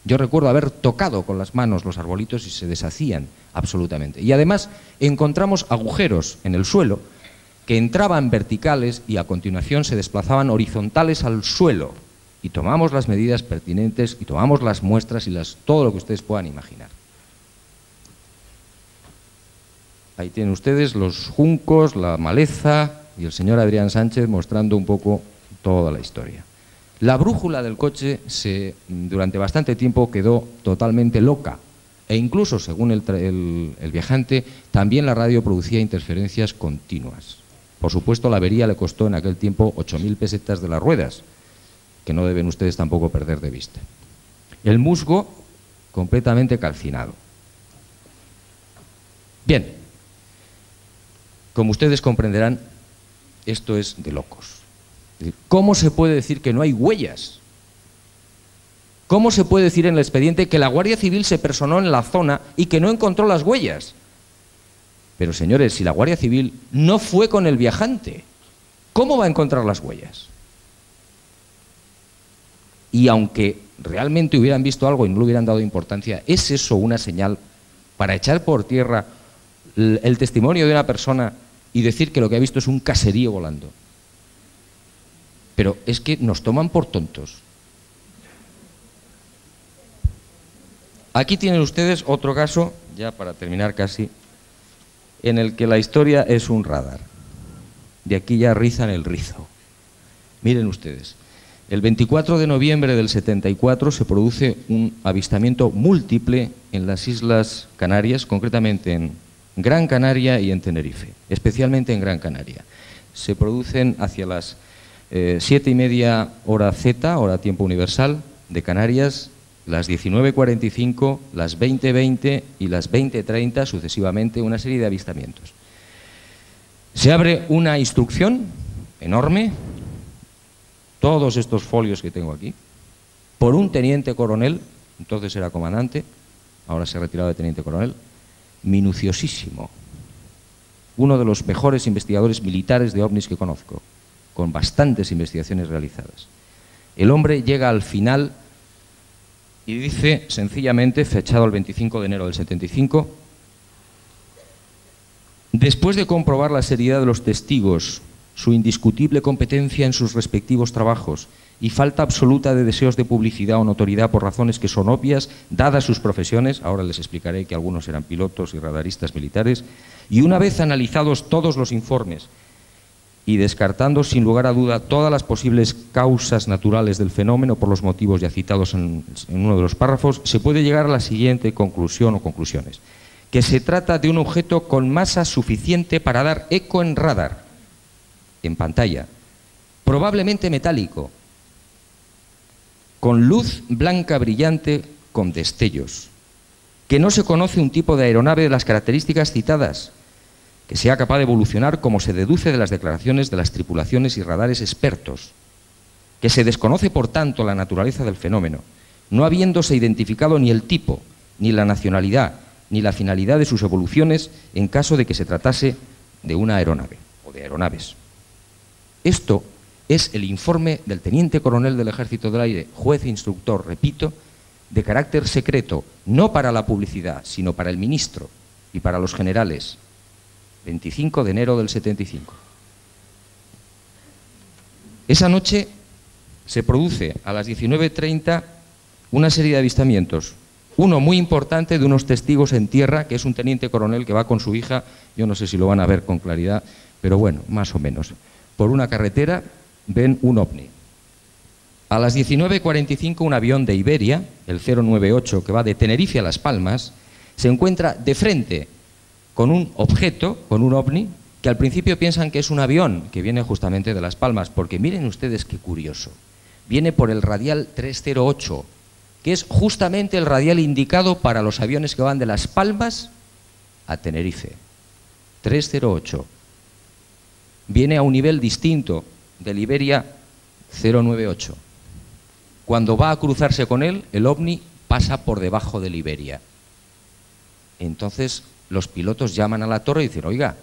Yo recuerdo haber tocado con las manos los arbolitos y se deshacían absolutamente. Y además encontramos agujeros en el suelo que entraban verticales y a continuación se desplazaban horizontales al suelo. Y tomamos las medidas pertinentes y tomamos las muestras y todo lo que ustedes puedan imaginar. Ahí tienen ustedes los juncos, la maleza y el señor Adrián Sánchez mostrando un poco toda la historia. La brújula del coche durante bastante tiempo quedó totalmente loca e incluso, según el viajante, también la radio producía interferencias continuas. Por supuesto, la avería le costó en aquel tiempo 8.000 pesetas de las ruedas, que no deben ustedes tampoco perder de vista. El musgo completamente calcinado. Bien, como ustedes comprenderán, esto es de locos. Es decir, ¿cómo se puede decir que no hay huellas? ¿Cómo se puede decir en el expediente que la Guardia Civil se personó en la zona y que no encontró las huellas? Pero señores, si la Guardia Civil no fue con el viajante, ¿cómo va a encontrar las huellas? Y aunque realmente hubieran visto algo y no le hubieran dado importancia, ¿es eso una señal para echar por tierra el testimonio de una persona y decir que lo que ha visto es un caserío volando? Pero es que nos toman por tontos. Aquí tienen ustedes otro caso, ya para terminar casi, en el que la historia es un radar. De aquí ya rizan el rizo. Miren ustedes, el 24 de noviembre del 74 se produce un avistamiento múltiple en las Islas Canarias, concretamente en Gran Canaria y en Tenerife, especialmente en Gran Canaria. Se producen hacia las 7:30 hora Z, hora tiempo universal, de Canarias, las 19:45, las 20:20 y las 20:30, sucesivamente, una serie de avistamientos. Se abre una instrucción enorme, todos estos folios que tengo aquí, por un teniente coronel, entonces era comandante, ahora se ha retirado de teniente coronel, minuciosísimo, uno de los mejores investigadores militares de ovnis que conozco, con bastantes investigaciones realizadas. El hombre llega al final y dice sencillamente, fechado el 25 de enero del 75, después de comprobar la seriedad de los testigos, su indiscutible competencia en sus respectivos trabajos y falta absoluta de deseos de publicidad o notoriedad por razones que son obvias, dadas sus profesiones, ahora les explicaré que algunos eran pilotos y radaristas militares, y una vez analizados todos los informes y descartando sin lugar a duda todas las posibles causas naturales del fenómeno por los motivos ya citados en uno de los párrafos, se puede llegar a la siguiente conclusión o conclusiones: que se trata de un objeto con masa suficiente para dar eco en radar, en pantalla, probablemente metálico, con luz blanca brillante con destellos, que no se conoce un tipo de aeronave de las características citadas, que sea capaz de evolucionar como se deduce de las declaraciones de las tripulaciones y radares expertos, que se desconoce por tanto la naturaleza del fenómeno, no habiéndose identificado ni el tipo, ni la nacionalidad, ni la finalidad de sus evoluciones en caso de que se tratase de una aeronave o de aeronaves. Esto es el informe del teniente coronel del Ejército del Aire, juez e instructor, repito, de carácter secreto, no para la publicidad, sino para el ministro y para los generales, 25 de enero del 75. Esa noche se produce a las 19:30 una serie de avistamientos. Uno muy importante de unos testigos en tierra, que es un teniente coronel que va con su hija, yo no sé si lo van a ver con claridad, pero bueno, más o menos. Por una carretera ven un ovni. A las 19:45 un avión de Iberia, el 098, que va de Tenerife a Las Palmas, se encuentra de frente con un objeto, con un ovni, que al principio piensan que es un avión que viene justamente de Las Palmas, porque miren ustedes qué curioso. Viene por el radial 308, que es justamente el radial indicado para los aviones que van de Las Palmas a Tenerife. 308. Viene a un nivel distinto del Iberia 098. Cuando va a cruzarse con él, el ovni pasa por debajo del Iberia. Entonces los pilotos llaman a la torre y dicen: oiga,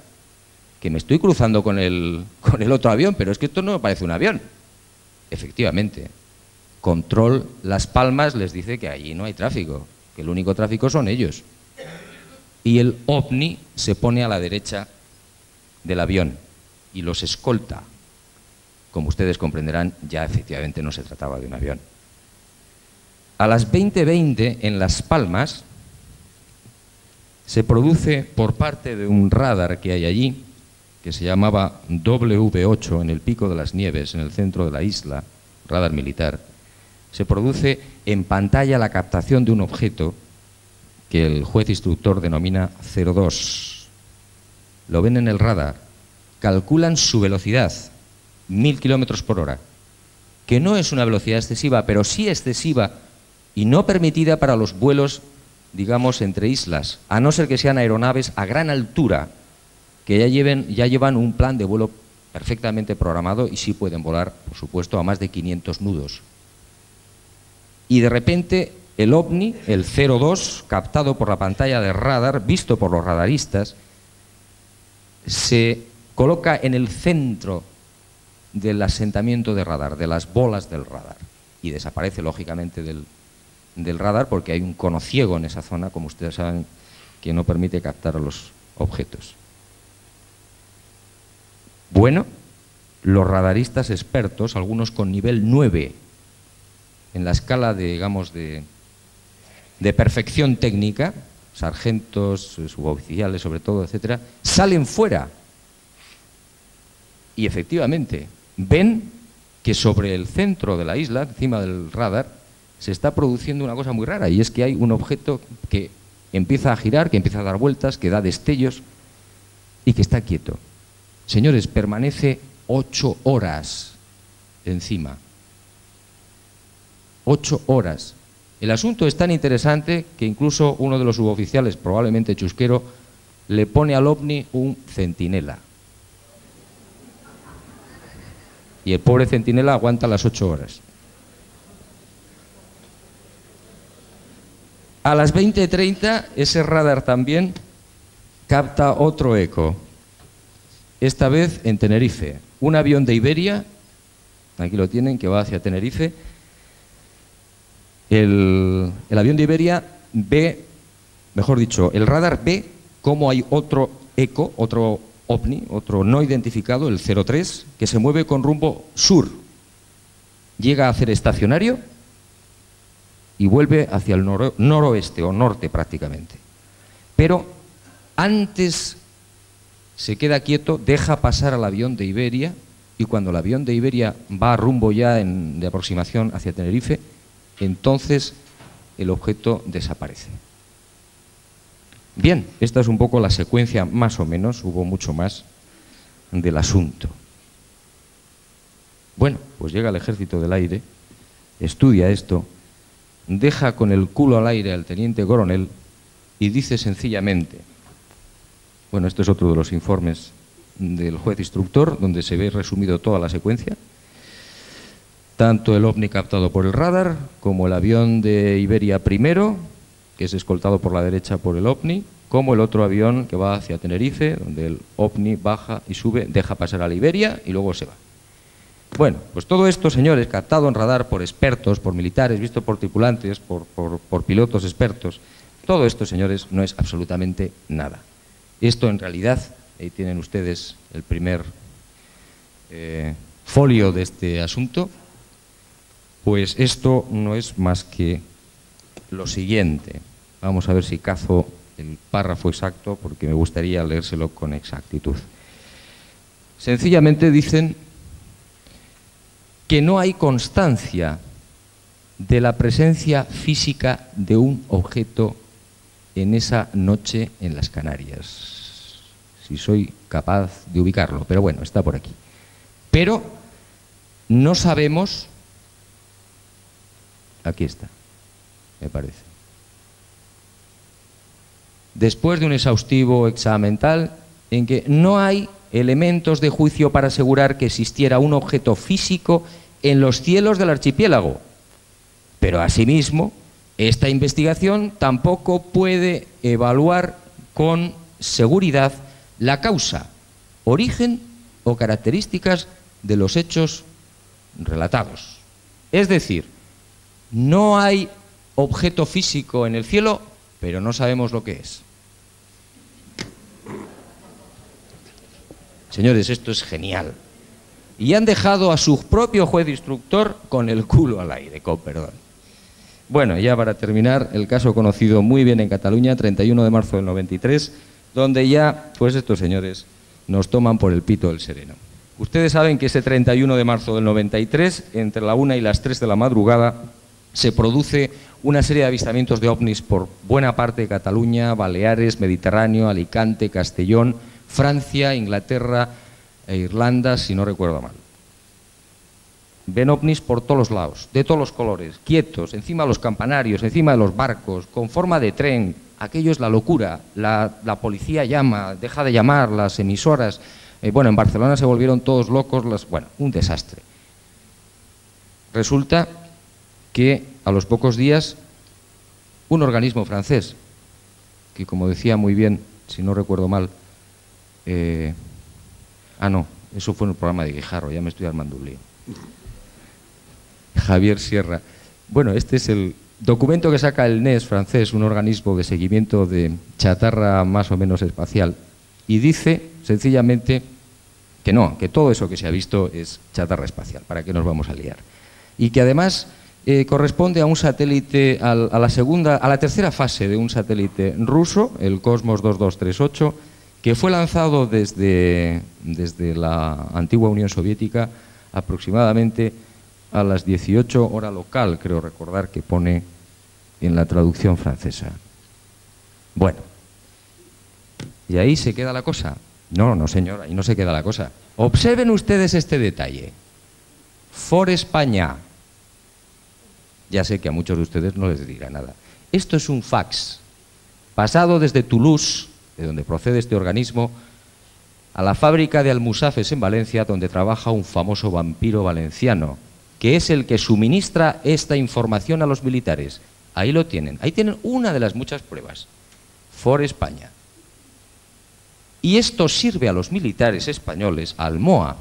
que me estoy cruzando con el otro avión, pero es que esto no me parece un avión. Efectivamente, Control Las Palmas les dice que allí no hay tráfico, que el único tráfico son ellos. Y el ovni se pone a la derecha del avión y los escolta. Como ustedes comprenderán, ya efectivamente no se trataba de un avión. A las 20:20 en Las Palmas se produce por parte de un radar que hay allí, que se llamaba W8 en el Pico de las Nieves, en el centro de la isla, radar militar, se produce en pantalla la captación de un objeto que el juez instructor denomina 02. Lo ven en el radar, calculan su velocidad, 1000 kilómetros por hora, que no es una velocidad excesiva, pero sí excesiva y no permitida para los vuelos, digamos, entre islas, a no ser que sean aeronaves a gran altura, que ya llevan un plan de vuelo perfectamente programado y sí pueden volar, por supuesto, a más de 500 nudos. Y de repente el ovni, el 02, captado por la pantalla de radar, visto por los radaristas, se coloca en el centro del asentamiento de radar, de las bolas del radar, y desaparece lógicamente del radar porque hay un cono ciego en esa zona, como ustedes saben, que no permite captar a los objetos. Bueno, los radaristas expertos, algunos con nivel 9 en la escala de, digamos, de de perfección técnica, sargentos, suboficiales sobre todo, etcétera, salen fuera y efectivamente ven que sobre el centro de la isla, encima del radar, se está produciendo una cosa muy rara, y es que hay un objeto que empieza a girar, que empieza a dar vueltas, que da destellos y que está quieto. Señores, permanece 8 horas encima. 8 horas. El asunto es tan interesante que incluso uno de los suboficiales, probablemente chusquero, le pone al ovni un centinela. Y el pobre centinela aguanta las 8 horas. A las 20:30 ese radar también capta otro eco. Esta vez en Tenerife. Un avión de Iberia, aquí lo tienen, que va hacia Tenerife. El avión de Iberia ve, mejor dicho, el radar ve cómo hay otro eco, otro ovni, otro no identificado, el 03, que se mueve con rumbo sur. Llega a hacer estacionario y vuelve hacia el noroeste o norte prácticamente. Pero antes se queda quieto, deja pasar al avión de Iberia, y cuando el avión de Iberia va a rumbo ya de aproximación hacia Tenerife, entonces el objeto desaparece. Bien, esta es un poco la secuencia más o menos, hubo mucho más del asunto. Bueno, pues llega el Ejército del Aire, estudia esto, deja con el culo al aire al teniente coronel y dice sencillamente, bueno, este es otro de los informes del juez instructor, donde se ve resumido toda la secuencia, tanto el ovni captado por el radar, como el avión de Iberia primero, que es escoltado por la derecha por el ovni, como el otro avión que va hacia Tenerife, donde el ovni baja y sube, deja pasar a la Iberia y luego se va. Bueno, pues todo esto, señores, captado en radar por expertos, por militares, visto por tripulantes, por pilotos expertos, todo esto, señores, no es absolutamente nada. Esto en realidad, ahí tienen ustedes el primer folio de este asunto, pues esto no es más que lo siguiente. Vamos a ver si cazo el párrafo exacto, porque me gustaría leérselo con exactitud. Sencillamente dicen que no hay constancia de la presencia física de un objeto en esa noche en las Canarias, si soy capaz de ubicarlo, pero bueno, está por aquí. Pero no sabemos, aquí está, me parece. Después de un exhaustivo examen tal, en que no hay elementos de juicio para asegurar que existiera un objeto físico en los cielos del archipiélago. Pero asimismo, esta investigación tampoco puede evaluar con seguridad la causa, origen o características de los hechos relatados. Es decir, no hay objeto físico en el cielo, pero no sabemos lo que es. Señores, esto es genial. Y han dejado a su propio juez instructor con el culo al aire, con perdón. Bueno, ya para terminar, el caso conocido muy bien en Cataluña, 31 de marzo del 93, donde ya, pues estos señores nos toman por el pito del sereno. Ustedes saben que ese 31 de marzo del 93, entre la 1 y las 3 de la madrugada, se produce una serie de avistamientos de ovnis por buena parte de Cataluña, Baleares, Mediterráneo, Alicante, Castellón, Francia, Inglaterra e Irlanda, si no recuerdo mal. Ven ovnis por todos los lados, de todos los colores, quietos, encima de los campanarios, encima de los barcos, con forma de tren. Aquello es la locura. La policía llama, deja de llamar, las emisoras. Bueno, en Barcelona se volvieron todos locos, bueno, un desastre. Resulta que a los pocos días un organismo francés, que como decía muy bien, si no recuerdo mal, no, eso fue en el programa de Guijarro, ya me estoy armando un lío. Javier Sierra. Bueno, este es el documento que saca el NES francés, un organismo de seguimiento de chatarra más o menos espacial, y dice sencillamente que no, que todo eso que se ha visto es chatarra espacial, ¿para qué nos vamos a liar? Y que además corresponde a un satélite, a la tercera fase de un satélite ruso, el Cosmos 2238, que fue lanzado desde la antigua Unión Soviética aproximadamente a las 18 hora local, creo recordar que pone en la traducción francesa. Bueno, ¿y ahí se queda la cosa? No, no señor, ahí no se queda la cosa. Observen ustedes este detalle. For España. Ya sé que a muchos de ustedes no les dirá nada. Esto es un fax pasado desde Toulouse, de donde procede este organismo, a la fábrica de Almusafes en Valencia, donde trabaja un famoso vampiro valenciano, que es el que suministra esta información a los militares. Ahí lo tienen. Ahí tienen una de las muchas pruebas. For España. Y esto sirve a los militares españoles, al MOA,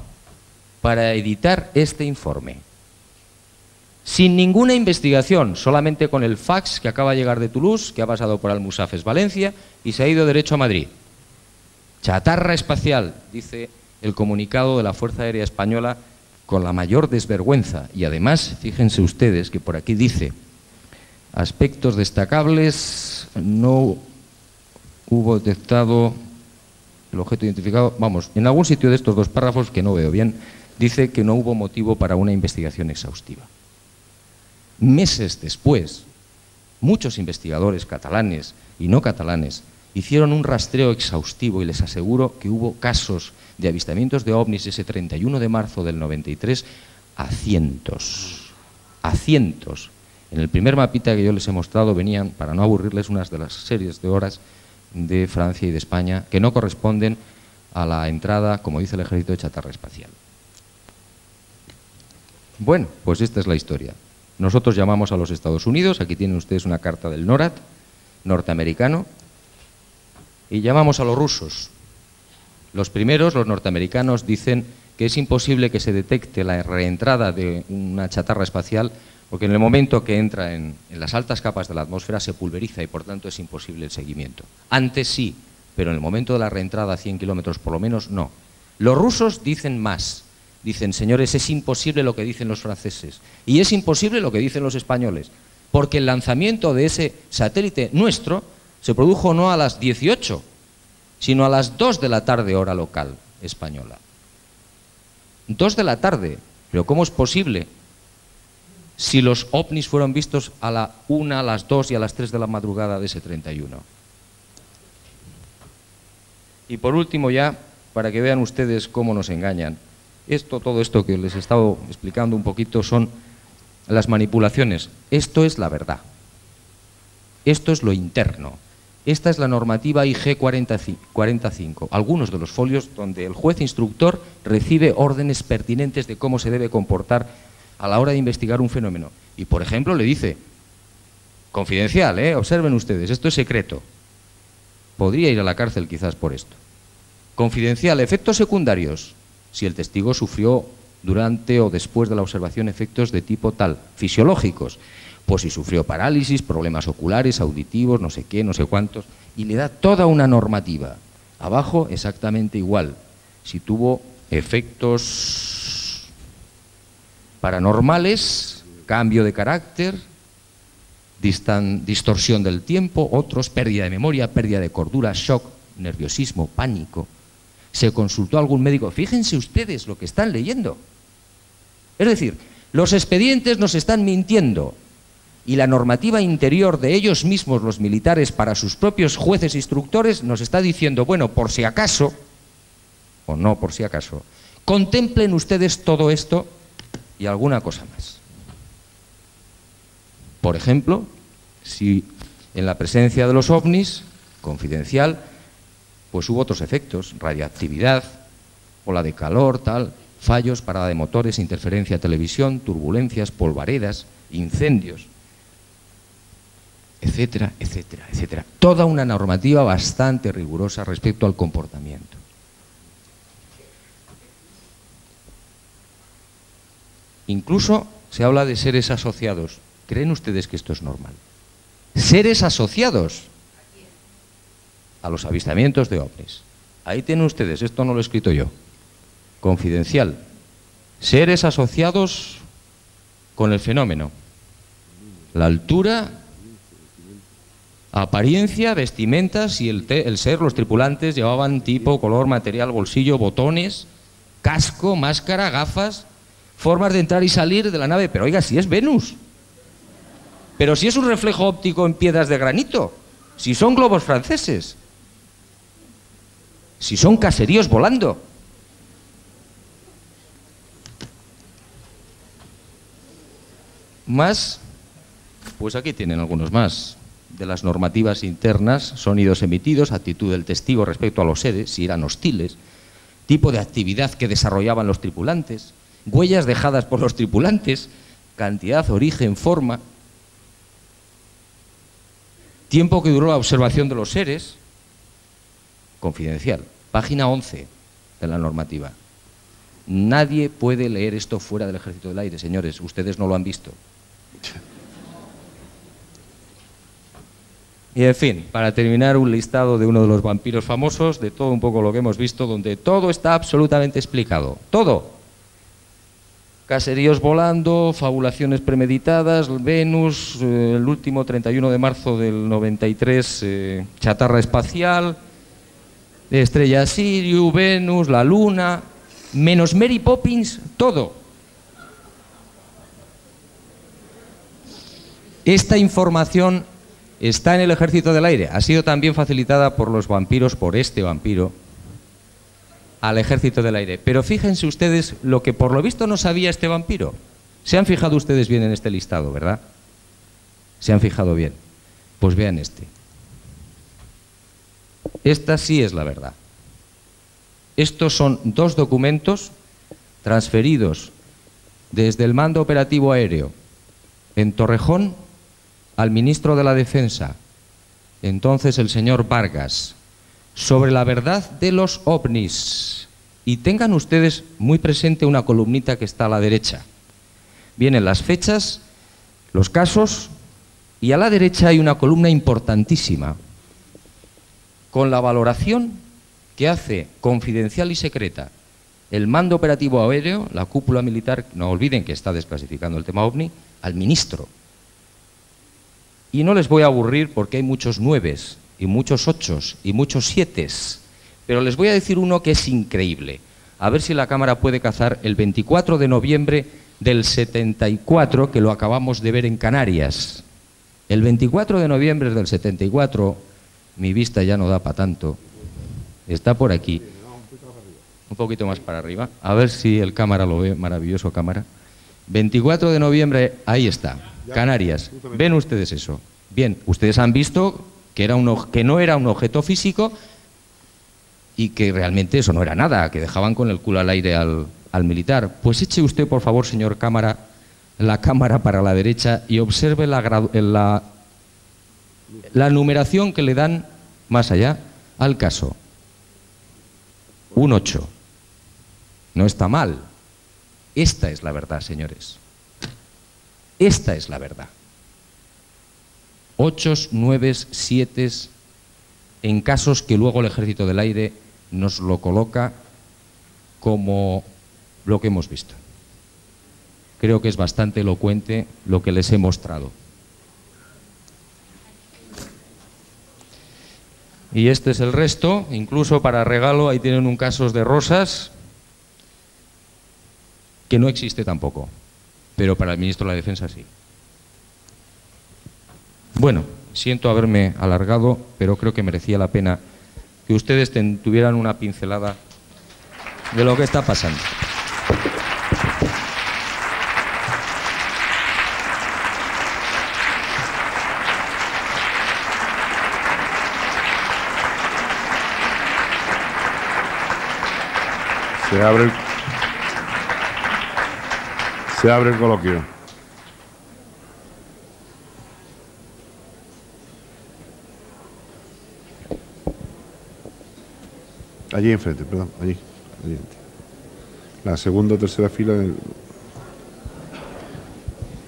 para editar este informe. Sin ninguna investigación, solamente con el fax que acaba de llegar de Toulouse, que ha pasado por Almusafes, Valencia, y se ha ido derecho a Madrid. Chatarra espacial, dice el comunicado de la Fuerza Aérea Española, con la mayor desvergüenza. Y además, fíjense ustedes que por aquí dice, aspectos destacables, no hubo detectado el objeto identificado. Vamos, en algún sitio de estos dos párrafos, que no veo bien, dice que no hubo motivo para una investigación exhaustiva. Meses después, muchos investigadores catalanes y no catalanes hicieron un rastreo exhaustivo y les aseguro que hubo casos de avistamientos de ovnis ese 31 de marzo del 93 a cientos. A cientos. En el primer mapita que yo les he mostrado venían, para no aburrirles, unas de las series de horas de Francia y de España que no corresponden a la entrada, como dice el ejército, de chatarra espacial. Bueno, pues esta es la historia. Nosotros llamamos a los Estados Unidos, aquí tienen ustedes una carta del NORAD, norteamericano, y llamamos a los rusos. Los primeros, los norteamericanos, dicen que es imposible que se detecte la reentrada de una chatarra espacial porque en el momento que entra en las altas capas de la atmósfera se pulveriza y por tanto es imposible el seguimiento. Antes sí, pero en el momento de la reentrada a 100 kilómetros por lo menos no. Los rusos dicen más. Dicen, señores, es imposible lo que dicen los franceses y es imposible lo que dicen los españoles, porque el lanzamiento de ese satélite nuestro se produjo no a las 18, sino a las 2 de la tarde hora local española. 2 de la tarde, pero ¿cómo es posible si los ovnis fueron vistos a la 1, a las 2 y a las 3 de la madrugada de ese 31? Y por último ya, para que vean ustedes cómo nos engañan, todo esto que les he estado explicando un poquito son las manipulaciones. Esto es la verdad. Esto es lo interno. Esta es la normativa IG 45, algunos de los folios donde el juez instructor recibe órdenes pertinentes de cómo se debe comportar a la hora de investigar un fenómeno. Y, por ejemplo, le dice, confidencial, observen ustedes, esto es secreto. Podría ir a la cárcel quizás por esto. Confidencial, efectos secundarios. Si el testigo sufrió durante o después de la observación efectos de tipo tal, fisiológicos, pues si sufrió parálisis, problemas oculares, auditivos, no sé qué, no sé cuántos, y le da toda una normativa. Abajo exactamente igual, si tuvo efectos paranormales, cambio de carácter, distorsión del tiempo, otros, pérdida de memoria, pérdida de cordura, shock, nerviosismo, pánico. Se consultó a algún médico. Fíjense ustedes lo que están leyendo. Es decir, los expedientes nos están mintiendo y la normativa interior de ellos mismos, los militares, para sus propios jueces instructores, nos está diciendo, bueno, por si acaso, o no por si acaso, contemplen ustedes todo esto y alguna cosa más. Por ejemplo, si en la presencia de los ovnis, confidencial, pues hubo otros efectos, radioactividad, ola de calor, tal, fallos, parada de motores, interferencia de televisión, turbulencias, polvaredas, incendios, etcétera, etcétera, etcétera. Toda una normativa bastante rigurosa respecto al comportamiento. Incluso se habla de seres asociados. ¿Creen ustedes que esto es normal? Seres asociados a los avistamientos de ovnis. Ahí tienen ustedes, esto no lo he escrito yo. Confidencial. Seres asociados con el fenómeno. La altura, apariencia, vestimentas y el ser, los tripulantes llevaban tipo, color, material, bolsillo, botones, casco, máscara, gafas, formas de entrar y salir de la nave. Pero oiga, si es Venus. Pero si es un reflejo óptico en piedras de granito, si son globos franceses, si son caseríos volando. Más, pues aquí tienen algunos más. De las normativas internas, sonidos emitidos, actitud del testigo respecto a los seres, si eran hostiles, tipo de actividad que desarrollaban los tripulantes, huellas dejadas por los tripulantes, cantidad, origen, forma, tiempo que duró la observación de los seres, confidencial. Página 11 de la normativa. Nadie puede leer esto fuera del Ejército del Aire, señores, ustedes no lo han visto. Y en fin, para terminar, un listado de uno de los vampiros famosos, de todo un poco lo que hemos visto, donde todo está absolutamente explicado. Todo. Caseríos volando, fabulaciones premeditadas, Venus, el último 31 de marzo del 93, chatarra espacial, estrella Sirius, Venus, la Luna, menos Mary Poppins, todo. Esta información está en el Ejército del Aire. Ha sido también facilitada por los vampiros, por este vampiro, al Ejército del Aire. Pero fíjense ustedes lo que por lo visto no sabía este vampiro. Se han fijado ustedes bien en este listado, ¿verdad? Se han fijado bien. Pues vean este. Esta sí es la verdad. Estos son dos documentos transferidos desde el Mando Operativo Aéreo en Torrejón al ministro de la Defensa, entonces el señor Vargas, sobre la verdad de los ovnis. Y tengan ustedes muy presente una columnita que está a la derecha. Vienen las fechas, los casos, y a la derecha hay una columna importantísima, con la valoración que hace confidencial y secreta el Mando Operativo Aéreo, la cúpula militar, no olviden que está desclasificando el tema ovni, al ministro. Y no les voy a aburrir porque hay muchos 9 y muchos 8 y muchos 7, pero les voy a decir uno que es increíble. A ver si la cámara puede cazar el 24 de noviembre del 74, que lo acabamos de ver en Canarias. El 24 de noviembre del 74, mi vista ya no da para tanto, está por aquí. Un poquito más para arriba, a ver si el cámara lo ve, maravilloso cámara. 24 de noviembre, ahí está, Canarias. ¿Ven ustedes eso? Bien, ustedes han visto que no era un objeto físico y que realmente eso no era nada, que dejaban con el culo al aire al militar. Pues eche usted, por favor, señor cámara, la cámara para la derecha y observe la numeración que le dan más allá al caso. Un 8. No está mal. Esta es la verdad, señores. Esta es la verdad. 8, 9, 7 en casos que luego el Ejército del Aire nos lo coloca como lo que hemos visto. Creo que es bastante elocuente lo que les he mostrado. Y este es el resto, incluso para regalo, ahí tienen un caso de rosas que no existe tampoco, pero para el ministro de la Defensa sí. Bueno, siento haberme alargado, pero creo que merecía la pena que ustedes tuvieran una pincelada de lo que está pasando. Se abre el coloquio. Allí enfrente, perdón, allí. La segunda o tercera fila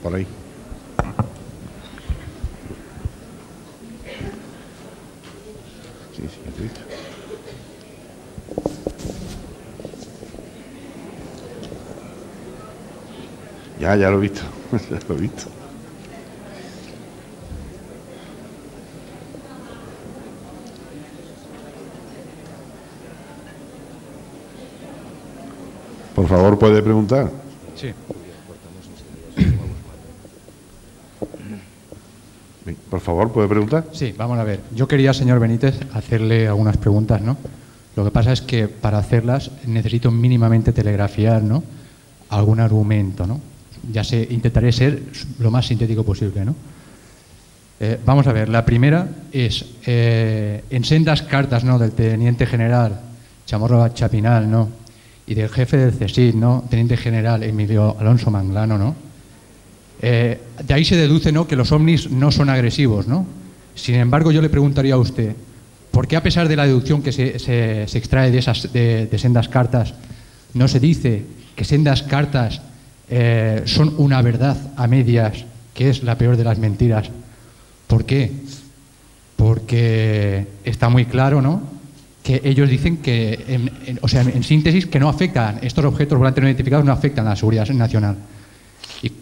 por ahí. Sí, sí, sí. Ya lo he visto, ya lo he visto. Por favor, ¿puede preguntar? Sí. Por favor, ¿puede preguntar? Sí, vamos a ver. Yo quería, señor Benítez, hacerle algunas preguntas, ¿no? Lo que pasa es que para hacerlas necesito mínimamente telegrafiar, ¿no?, algún argumento, ¿no? Ya sé, intentaré ser lo más sintético posible, ¿no? Vamos a ver, la primera es, en sendas cartas, ¿no?, del teniente general Chamorro Chapinal, ¿no?, y del jefe del CSIC, ¿no?, teniente general Emilio Alonso Manglano, ¿no?, de ahí se deduce, ¿no?, que los ovnis no son agresivos, ¿no? Sin embargo, yo le preguntaría a usted, ¿por qué a pesar de la deducción que se extrae de sendas cartas, no se dice que sendas cartas son una verdad a medias, que es la peor de las mentiras? ¿Por qué? Porque está muy claro, ¿no?, que ellos dicen que, en síntesis, que no afectan, estos objetos volantes no identificados no afectan a la seguridad nacional.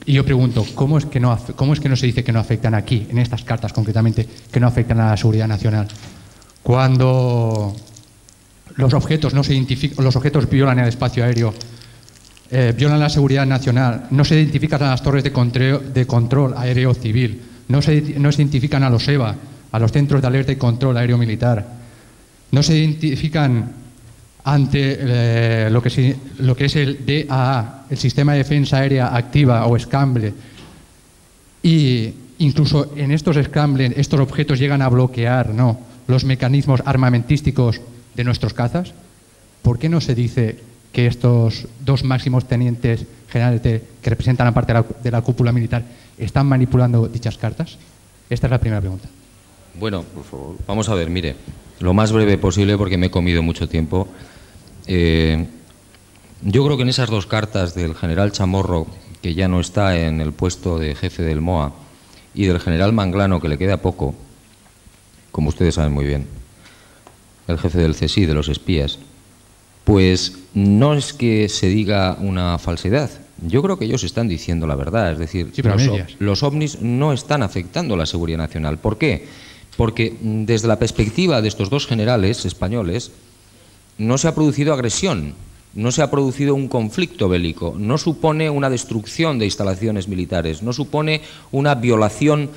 Y yo pregunto, ¿cómo es que no se dice que no afectan aquí, en estas cartas concretamente, que no afectan a la seguridad nacional? Cuando los objetos no se identifican, los objetos violan el espacio aéreo, violan la seguridad nacional, no se identifican a las torres de control aéreo civil, no se identifican a los EVA, a los centros de alerta y control aéreo militar, no se identifican ante lo que es el DAA, el Sistema de Defensa Aérea Activa o SCAMBLE, y incluso en estos SCAMBLE estos objetos llegan a bloquear, ¿no?, los mecanismos armamentísticos de nuestros cazas. ¿Por qué no se dice que estos dos máximos tenientes generales que representan a parte de la cúpula militar están manipulando dichas cartas? Esta es la primera pregunta. Bueno, por favor, vamos a ver, mire, lo más breve posible porque me he comido mucho tiempo. Yo creo que en esas dos cartas del general Chamorro, que ya no está en el puesto de jefe del MOA, y del general Manglano, que le queda poco, como ustedes saben muy bien, el jefe del CSI, de los espías, pues no es que se diga una falsedad. Yo creo que ellos están diciendo la verdad, es decir, sí, pero los ovnis no están afectando la seguridad nacional. ¿Por qué? Porque desde la perspectiva de estos dos generales españoles no se ha producido agresión, no se ha producido un conflicto bélico, no supone una destrucción de instalaciones militares, no supone una violación,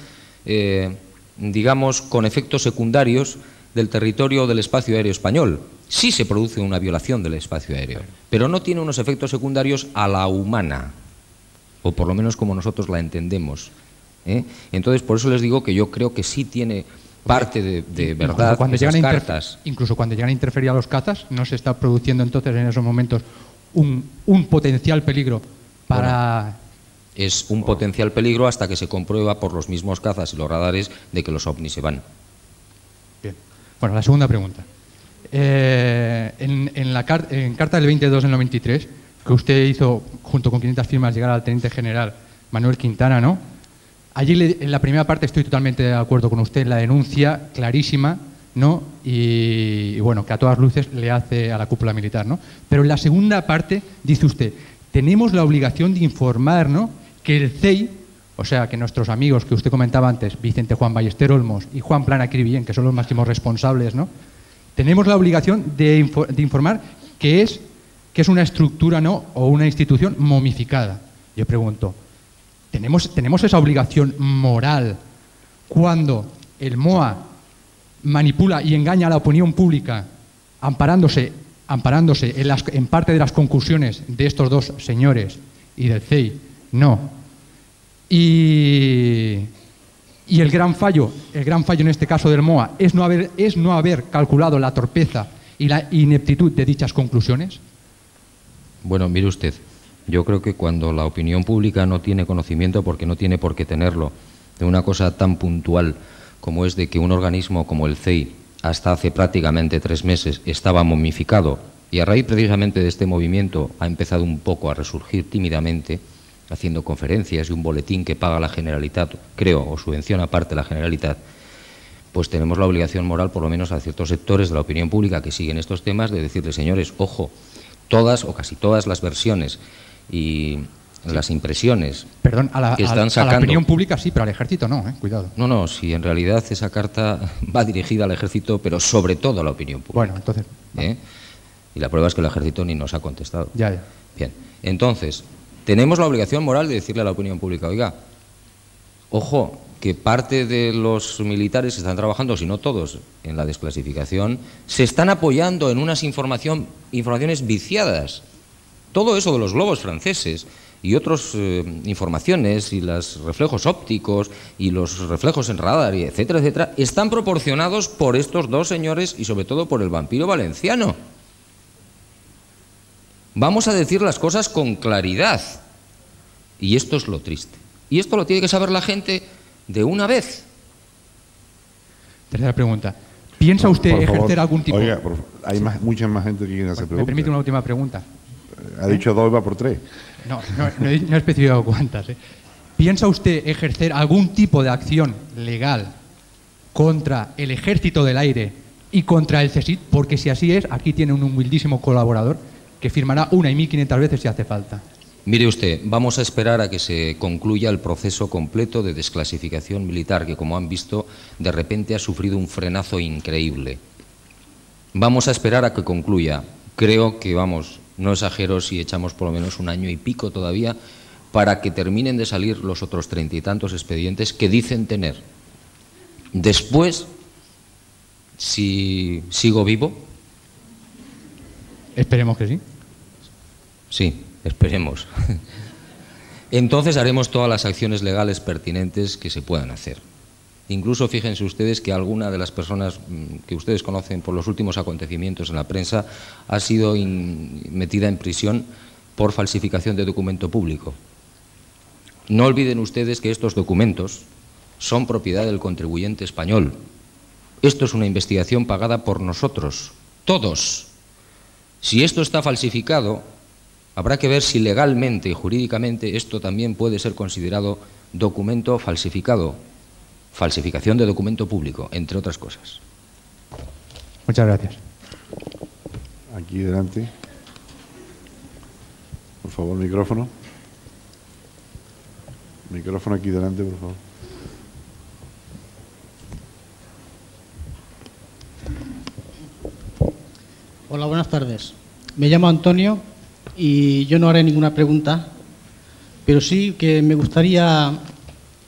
digamos, con efectos secundarios del territorio del espacio aéreo español. Sí se produce una violación del espacio aéreo, pero no tiene unos efectos secundarios a la humana, o por lo menos como nosotros la entendemos, ¿eh? Entonces, por eso les digo que yo creo que sí tiene parte de verdad esas cartas. Incluso cuando llegan a interferir a los cazas, ¿no se está produciendo entonces en esos momentos un potencial peligro para...? Bueno, es un potencial peligro hasta que se comprueba por los mismos cazas y los radares de que los ovnis se van. Bien. Bueno, la segunda pregunta. En carta del 22 del 93, que usted hizo junto con 500 firmas llegar al teniente general Manuel Quintana, ¿no? Allí en la primera parte estoy totalmente de acuerdo con usted, la denuncia clarísima, ¿no?, y bueno, que a todas luces le hace a la cúpula militar, ¿no? Pero en la segunda parte dice usted, tenemos la obligación de informar, ¿no?, que el CEI, o sea, que nuestros amigos que usted comentaba antes, Vicente Juan Ballester Olmos y Juan Plana Cribillén, que son los máximos responsables, ¿no?, tenemos la obligación de informar que es una estructura, ¿no?, o una institución momificada. Yo pregunto, ¿tenemos esa obligación moral cuando el MOA manipula y engaña a la opinión pública amparándose en parte de las conclusiones de estos dos señores y del CEI? No. Y el gran fallo en este caso del MOA es no haber calculado la torpeza y la ineptitud de dichas conclusiones. Bueno, mire usted, yo creo que cuando la opinión pública no tiene conocimiento, porque no tiene por qué tenerlo, de una cosa tan puntual como es de que un organismo como el CEI, hasta hace prácticamente 3 meses, estaba momificado, y a raíz precisamente de este movimiento ha empezado un poco a resurgir tímidamente, haciendo conferencias y un boletín que paga la Generalitat, creo, o subvenciona parte la Generalitat, pues tenemos la obligación moral, por lo menos a ciertos sectores de la opinión pública que siguen estos temas, de decirles, señores, ojo, todas o casi todas las versiones y las impresiones que están sacando... A la opinión pública sí, pero al ejército no, cuidado. No, si en realidad esa carta va dirigida al ejército, pero sobre todo a la opinión pública. Bueno, entonces... Y la prueba es que el ejército ni nos ha contestado. Ya. Bien, entonces, tenemos la obligación moral de decirle a la opinión pública, oiga, ojo, que parte de los militares que están trabajando, si no todos, en la desclasificación, se están apoyando en unas informaciones viciadas. Todo eso de los globos franceses y otras informaciones y los reflejos ópticos y los reflejos en radar, y etcétera, etcétera, están proporcionados por estos dos señores y sobre todo por el vampiro valenciano. Vamos a decir las cosas con claridad. Y esto es lo triste. Y esto lo tiene que saber la gente de una vez. Tercera pregunta. ¿Piensa usted Por favor, ejercer algún tipo... Oiga, hay mucha más gente que quiere hacer ¿Me preguntas. permite una última pregunta? Ha dicho 2 y va por 3. No he especificado cuántas. ¿Piensa usted ejercer algún tipo de acción legal contra el Ejército del Aire y contra el CSIC? Porque si así es, aquí tiene un humildísimo colaborador que firmará 1 y 1500 veces si hace falta. Mire usted, vamos a esperar a que se concluya el proceso completo de desclasificación militar, que como han visto, de repente ha sufrido un frenazo increíble. Vamos a esperar a que concluya. Creo que, vamos, no exagero si echamos por lo menos 1 año y pico todavía para que terminen de salir los otros 30 y tantos expedientes que dicen tener. Después, si sigo vivo... Esperemos que sí. Sí, esperemos. Entonces haremos todas las acciones legales pertinentes que se puedan hacer. Incluso fíjense ustedes que alguna de las personas que ustedes conocen por los últimos acontecimientos en la prensa ha sido metida en prisión por falsificación de documento público. No olviden ustedes que estos documentos son propiedad del contribuyente español. Esto es una investigación pagada por nosotros, todos. Si esto está falsificado, habrá que ver si legalmente y jurídicamente esto también puede ser considerado documento falsificado, falsificación de documento público, entre otras cosas. Muchas gracias. Aquí delante. Por favor, micrófono. Micrófono aquí delante, por favor. Hola, buenas tardes. Me llamo Antonio y yo no haré ninguna pregunta, pero sí que me gustaría,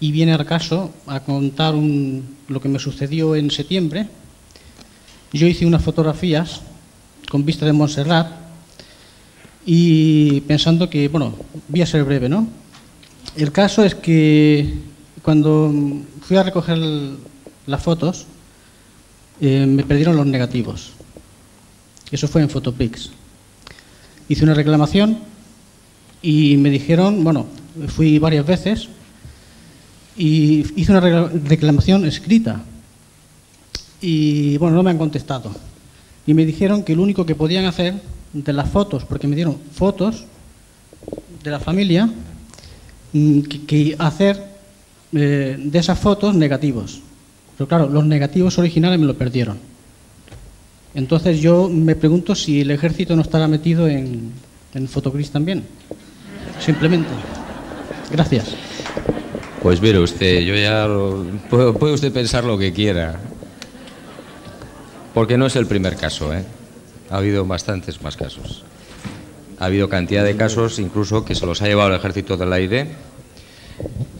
y viene al caso, a contar lo que me sucedió en septiembre. Yo hice unas fotografías con vista de Montserrat y pensando que, bueno, voy a ser breve, ¿no? El caso es que cuando fui a recoger las fotos, me perdieron los negativos. Eso fue en Fotoprix. Hice una reclamación y me dijeron, bueno, fui varias veces y hice una reclamación escrita y, bueno, no me han contestado. Y me dijeron que lo único que podían hacer de las fotos, porque me dieron fotos de la familia, que hacer de esas fotos negativos. Pero claro, los negativos originales me los perdieron. Entonces yo me pregunto si el ejército no estará metido en Fotoprix también. Simplemente. Gracias. Pues mire usted, yo ya puede usted pensar lo que quiera. Porque no es el primer caso, ¿eh? Ha habido bastantes más casos. Ha habido cantidad de casos incluso que se los ha llevado el Ejército del Aire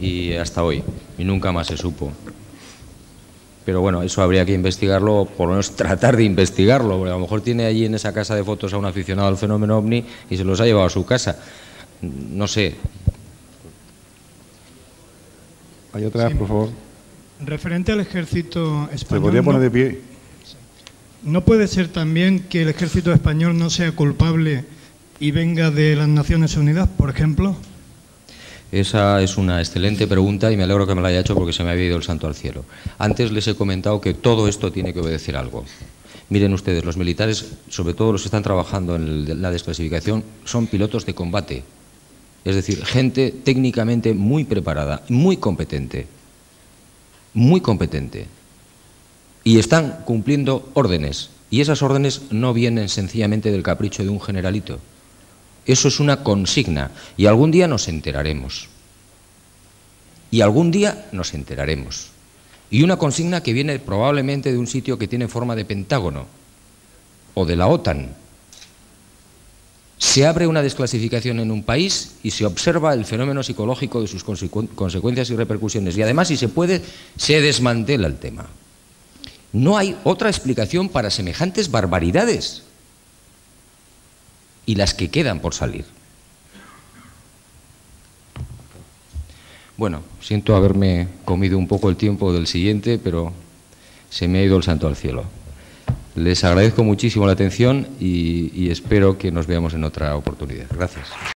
y hasta hoy. Y nunca más se supo. Pero bueno, eso habría que investigarlo, o por lo menos tratar de investigarlo, porque a lo mejor tiene allí en esa casa de fotos a un aficionado al fenómeno OVNI y se los ha llevado a su casa. No sé. Hay otra vez, por favor. Referente al ejército ¿Se español, podría poner de pie? ¿no puede ser también que el ejército español no sea culpable y venga de las Naciones Unidas, por ejemplo? Esa es una excelente pregunta y me alegro que me la haya hecho porque se me había ido el santo al cielo. Antes les he comentado que todo esto tiene que obedecer algo. Miren ustedes, los militares, sobre todo los que están trabajando en la desclasificación, son pilotos de combate. Es decir, gente técnicamente muy preparada, muy competente. Muy competente. Y están cumpliendo órdenes. Y esas órdenes no vienen sencillamente del capricho de un generalito. Eso es una consigna y algún día nos enteraremos. Y algún día nos enteraremos. Y una consigna que viene probablemente de un sitio que tiene forma de pentágono o de la OTAN. Se abre una desclasificación en un país y se observa el fenómeno psicológico de sus consecuencias y repercusiones. Y además, si se puede, se desmantela el tema. No hay otra explicación para semejantes barbaridades y las que quedan por salir. Bueno, siento haberme comido un poco el tiempo del siguiente, pero se me ha ido el santo al cielo. Les agradezco muchísimo la atención y espero que nos veamos en otra oportunidad. Gracias.